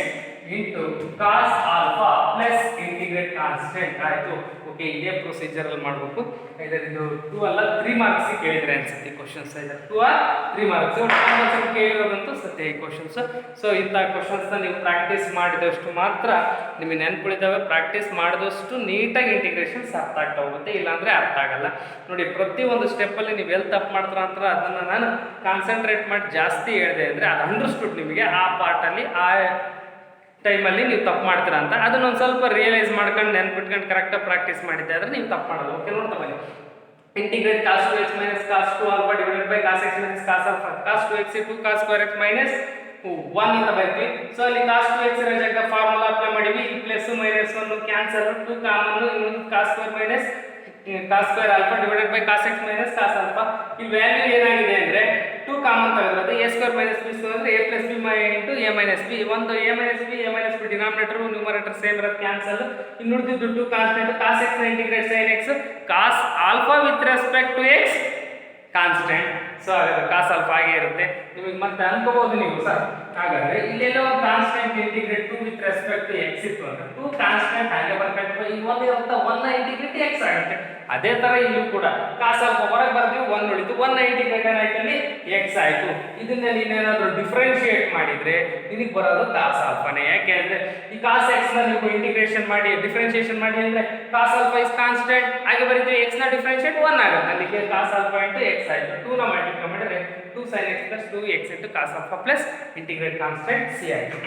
into cos alpha plus integrate constant ಆಯಿತು. ಓಕೆ, ಇದೇ ಪ್ರೊಸೀಜರ್ ಅಲ್ಲಿ ಮಾಡಬೇಕು. ಇದು 2 ಅಲ್ಲ 3 ಮಾರ್ಕ್ಸ್ ಕೇಳಿದ್ರೆ ಅನ್ಸುತ್ತೆ ಕ್ವಶನ್ಸ್. 2 or 3 ಮಾರ್ಕ್ಸ್ ಕೇಳಿರೋದಂತೂ ಸತ್ಯ ಈ ಕ್ವಶನ್ಸ್. ಸೊ ಇಂಥ ಕ್ವಶನ್ಸ್ನ ನೀವು ಪ್ರಾಕ್ಟೀಸ್ ಮಾಡಿದಷ್ಟು ಮಾತ್ರ ನಿಮಗೆ ನೆನ್ಪುಳಿದಾವೆ. ಪ್ರಾಕ್ಟೀಸ್ ಮಾಡಿದಷ್ಟು ನೀಟಾಗಿ ಇಂಟಿಗ್ರೇಷನ್ಸ್ ಅರ್ಥ ಆಗ್ತಾ ಹೋಗುತ್ತೆ, ಇಲ್ಲಾಂದರೆ ಅರ್ಥ ಆಗಲ್ಲ. ನೋಡಿ, ಪ್ರತಿಯೊಂದು ಸ್ಟೆಪ್ಪಲ್ಲಿ ನೀವು ಎಲ್ಲಿ ತಪ್ಪು ಮಾಡ್ತೀರ ಅಂತ ಅದನ್ನು ನಾನು ಕಾನ್ಸಂಟ್ರೇಟ್ ಮಾಡಿ ಜಾಸ್ತಿ ಹೇಳಿದೆ ಅಂದರೆ ಅದು ಅಂಡರ್ಸ್ಟುಡ್ ನಿಮಗೆ ಆ ಪಾರ್ಟಲ್ಲಿ ಆ ಟೈಮಲ್ಲಿ ನೀವು ತಪ್ಪು ಮಾಡ್ತೀರಾ ಅಂತ ಅದನ್ನೊಂದು ಸ್ವಲ್ಪ ರಿಯಲೈಸ್ ಮಾಡ್ಕೊಂಡು ನೆನ್ಪಿಟ್ಕೊಂಡು ಕರೆಕ್ಟಾಗಿ ಪ್ರಾಕ್ಟೀಸ್ ಮಾಡಿದ್ದೆ ಆದರೆ ನೀವು ತಪ್ಪು ಮಾಡೋದು. ಓಕೆ, ನೋಡ್ತಾ ಬನ್ನಿ. Integrate cos 2x minus cos 2 alpha divided by cos x minus cos alpha. Cos 2x 2 cos square x minus 1 ಅಂತ ಬರೀತೀವಿ. ಸೊ ಅಲ್ಲಿ cos 2x ಇರೋ ಜಾಗ ಫಾರ್ಮುಲಾ ಅಪ್ಲೈ ಮಾಡಿವಿ. ಇಲ್ಲಿ ಪ್ಲಸ್ ಮೈನಸ್ 1 ಕ್ಯಾನ್ಸಲ್, 2 ಕಾಮನ್, ಇನ್ನೊಂದು cos square minus cos square alpha divided by cos x minus cos alpha. ಈ ವ್ಯಾಲ್ಯೂ ಏನಾಗಿದೆ ಅಂದ್ರೆ 2 ಕಾಮನ್ ತೆಗೆದ್ರೆ a square minus b square ಅಂದ್ರೆ a plus b into a minus b. ಒಂದು a minus b denominator numerator same ಇರೋದು ಕ್ಯಾನ್ಸಲ್. ಇನ್ನು ಉಳಿದಿದ್ದು 2 ಕಾನ್ಸ್ಟೆಂಟ್. cos x ನ integrate sin x, cos alpha with respect to x constant. So ಹಾಗಾದ್ರೆ cos alpha ಹಾಗೆ ಇರುತ್ತೆ. ನಿಮಗೆ ಮತ್ತೆ ಅನ್ಕೋಬಹುದು ನೀವು ಸರ್ ಹಾಗಾದ್ರೆ ಇಲ್ಲೆಲ್ಲ ಒಂದು constant integrate 2 with respect to x ಇತ್ತು ಅಂದ್ರೆ 2 ಕಾನ್ಸ್ಟೆಂಟ್ ಹಾಗೆ ಬರ್ಕೊಂಡು ಈ ಒಂದು ಇರುತ್ತೆ 1 ನ ಇಂಟಿಗ್ರೇಟ್ x ಆಗುತ್ತೆ. ಅದೇ ತರ ಇಲ್ಲೂ ಕೂಡ cos alpha ಹೊರಗೆ ಬರ್ತೀವಿ 1 ಉಳಿತು, 1 ನ ಇಂಟಿಗ್ರೇಟ್ ಏನಾಯ್ತು ಅಲ್ಲಿ x ಆಯ್ತು. ಇದನ್ನ ನೀನೇನಾದ್ರೂ ಡಿಫರೆನ್ಶಿಯೇಟ್ ಮಾಡಿದ್ರೆ ನಿನಗೆ ಬರೋದು cos alphaನೇ. ಯಾಕೆ ಅಂದ್ರೆ ಈ cos x ನ ನೀವು ಇಂಟಿಗ್ರೇಷನ್ ಮಾಡಿ ಡಿಫರೆನ್ಶಿಯೇಷನ್ ಮಾಡಿ ಅಂದ್ರೆ cos alpha is constant ಹಾಗೆ ಬರೀತೀವಿ, x ನ ಡಿಫರೆನ್ಶಿಯೇಟ್ 1 ಆಗುತ್ತೆ. ಅದಕ್ಕೆ cos alpha into x ಆಯ್ತು. 2 ನ ಮಲ್ಟಿಪ್ಲೈ ಮಾಡಿದ್ರೆ 2 sin x plus 2x into cos alpha plus integrate constant c ಆಯ್ತು.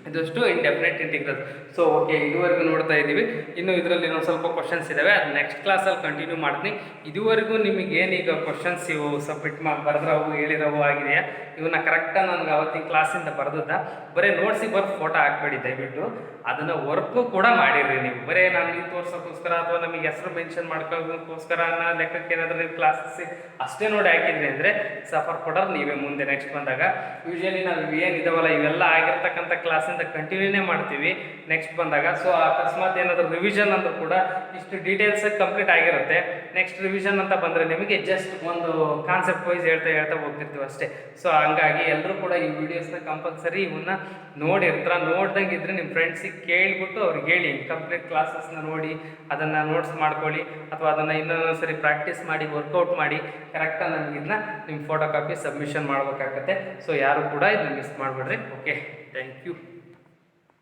ಇದಷ್ಟು ಇಂಡೆಫಿನೆಟ್ ಇಂಟಿಗ್ರಲ್. ಸೊ ಓಕೆ, ಇದುವರೆಗೂ ನೋಡ್ತಾ ಇದ್ದೀವಿ. ಇನ್ನು ಇದರಲ್ಲಿ ಇನ್ನೊಂದು ಸ್ವಲ್ಪ ಕ್ವಶನ್ಸ್ ಇದ್ದಾವೆ, ಅದು ನೆಕ್ಸ್ಟ್ ಕ್ಲಾಸಲ್ಲಿ ಕಂಟಿನ್ಯೂ ಮಾಡ್ತೀನಿ. ಇದುವರೆಗೂ ನಿಮಗೆ ಏನೀಗ ಕ್ವಶನ್ಸ್ ಇವು ಸಬ್ಮಿಟ್ ಬರೆದ್ರವು ಹೇಳಿರವು ಆಗಿದೆಯಾ, ಇವನ್ನ ಕರೆಕ್ಟಾಗಿ ನನಗೆ ಅವತ್ತಿನ ಕ್ಲಾಸಿಂದ ಬರೆದದ್ದ. ಬರೀ ನೋಟ್ಸಿಗೆ ಬರೆದು ಫೋಟೋ ಹಾಕ್ಬೇಡಿ ದಯವಿಟ್ಟು, ಅದನ್ನು ವರ್ಕು ಕೂಡ ಮಾಡಿರಿ ನೀವು. ಬರೀ ನಾನು ನೀವು ತೋರ್ಸೋಕ್ಕೋಸ್ಕರ ಅಥವಾ ನಮಗೆ ಹೆಸರು ಮೆನ್ಷನ್ ಮಾಡ್ಕೊಳ್ಳೋದಕ್ಕೋಸ್ಕರ ಅನ್ನೋ ಲೆಕ್ಕಕ್ಕೆ ಏನಾದರೂ ನೀವು ಕ್ಲಾಸಸ್ ಅಷ್ಟೇ ನೋಡಿ ಹಾಕಿದ್ರಿ ಅಂದರೆ ಸಫರ್ ಕೊಡೋರು ನೀವೇ ಮುಂದೆ ನೆಕ್ಸ್ಟ್ ಬಂದಾಗ. ಯೂಶಲಿ ನಾವು ಏನಿದಾವಲ್ಲ ಇವೆಲ್ಲ ಆಗಿರ್ತಕ್ಕಂಥ ಕ್ಲಾಸಿಂದ ಕಂಟಿನ್ಯೂನೇ ಮಾಡ್ತೀವಿ ನೆಕ್ಸ್ಟ್ ಬಂದಾಗ. ಸೊ ಅಕಸ್ಮಾತ್ ಏನಾದರೂ ರಿವಿಷನ್ ಅಂದರೂ ಕೂಡ ಇಷ್ಟು ಡೀಟೇಲ್ಸ್ ಕಂಪ್ಲೀಟ್ ಆಗಿರುತ್ತೆ. ನೆಕ್ಸ್ಟ್ ರಿವಿಷನ್ ಅಂತ ಬಂದರೆ ನಿಮಗೆ ಜಸ್ಟ್ ಒಂದು ಕಾನ್ಸೆಪ್ಟ್ ವೈಸ್ ಹೇಳ್ತಾ ಹೋಗ್ತಿರ್ತೀವಿ ಅಷ್ಟೇ. ಸೊ ಹಂಗಾಗಿ ಎಲ್ಲರೂ ಕೂಡ ಈ ವಿಡಿಯೋಸ್ನ ಕಂಪಲ್ಸರಿ ಇವನ್ನ ನೋಡ್ದಂಗೆ ಇದ್ರೆ ನಿಮ್ಮ ಫ್ರೆಂಡ್ಸಿಗೆ ಕೇಳಿಬಿಟ್ಟು ಅವ್ರಿಗೆ ಹೇಳಿ ಕಂಪ್ಲೀಟ್ ಕ್ಲಾಸಸ್ನ ನೋಡಿ ಅದನ್ನು ನೋಟ್ಸ್ ಮಾಡ್ಕೊಳ್ಳಿ, ಅಥವಾ ಅದನ್ನು ಇನ್ನೊಂದು ಸರಿ ಪ್ರಾಕ್ಟೀಸ್ ಮಾಡಿ ವರ್ಕೌಟ್ ಮಾಡಿ ಕರೆಕ್ಟಾಗಿ ನಮಗೆ ಇದನ್ನ ನಿಮ್ಮ ಫೋಟೋ ಕಾಪಿ ಸಬ್ಮಿಷನ್ ಮಾಡಬೇಕಾಗತ್ತೆ. ಸೊ ಯಾರು ಕೂಡ ಇದನ್ನ ಮಿಸ್ ಮಾಡಿಬಿಡ್ರಿ. Okay, thank you.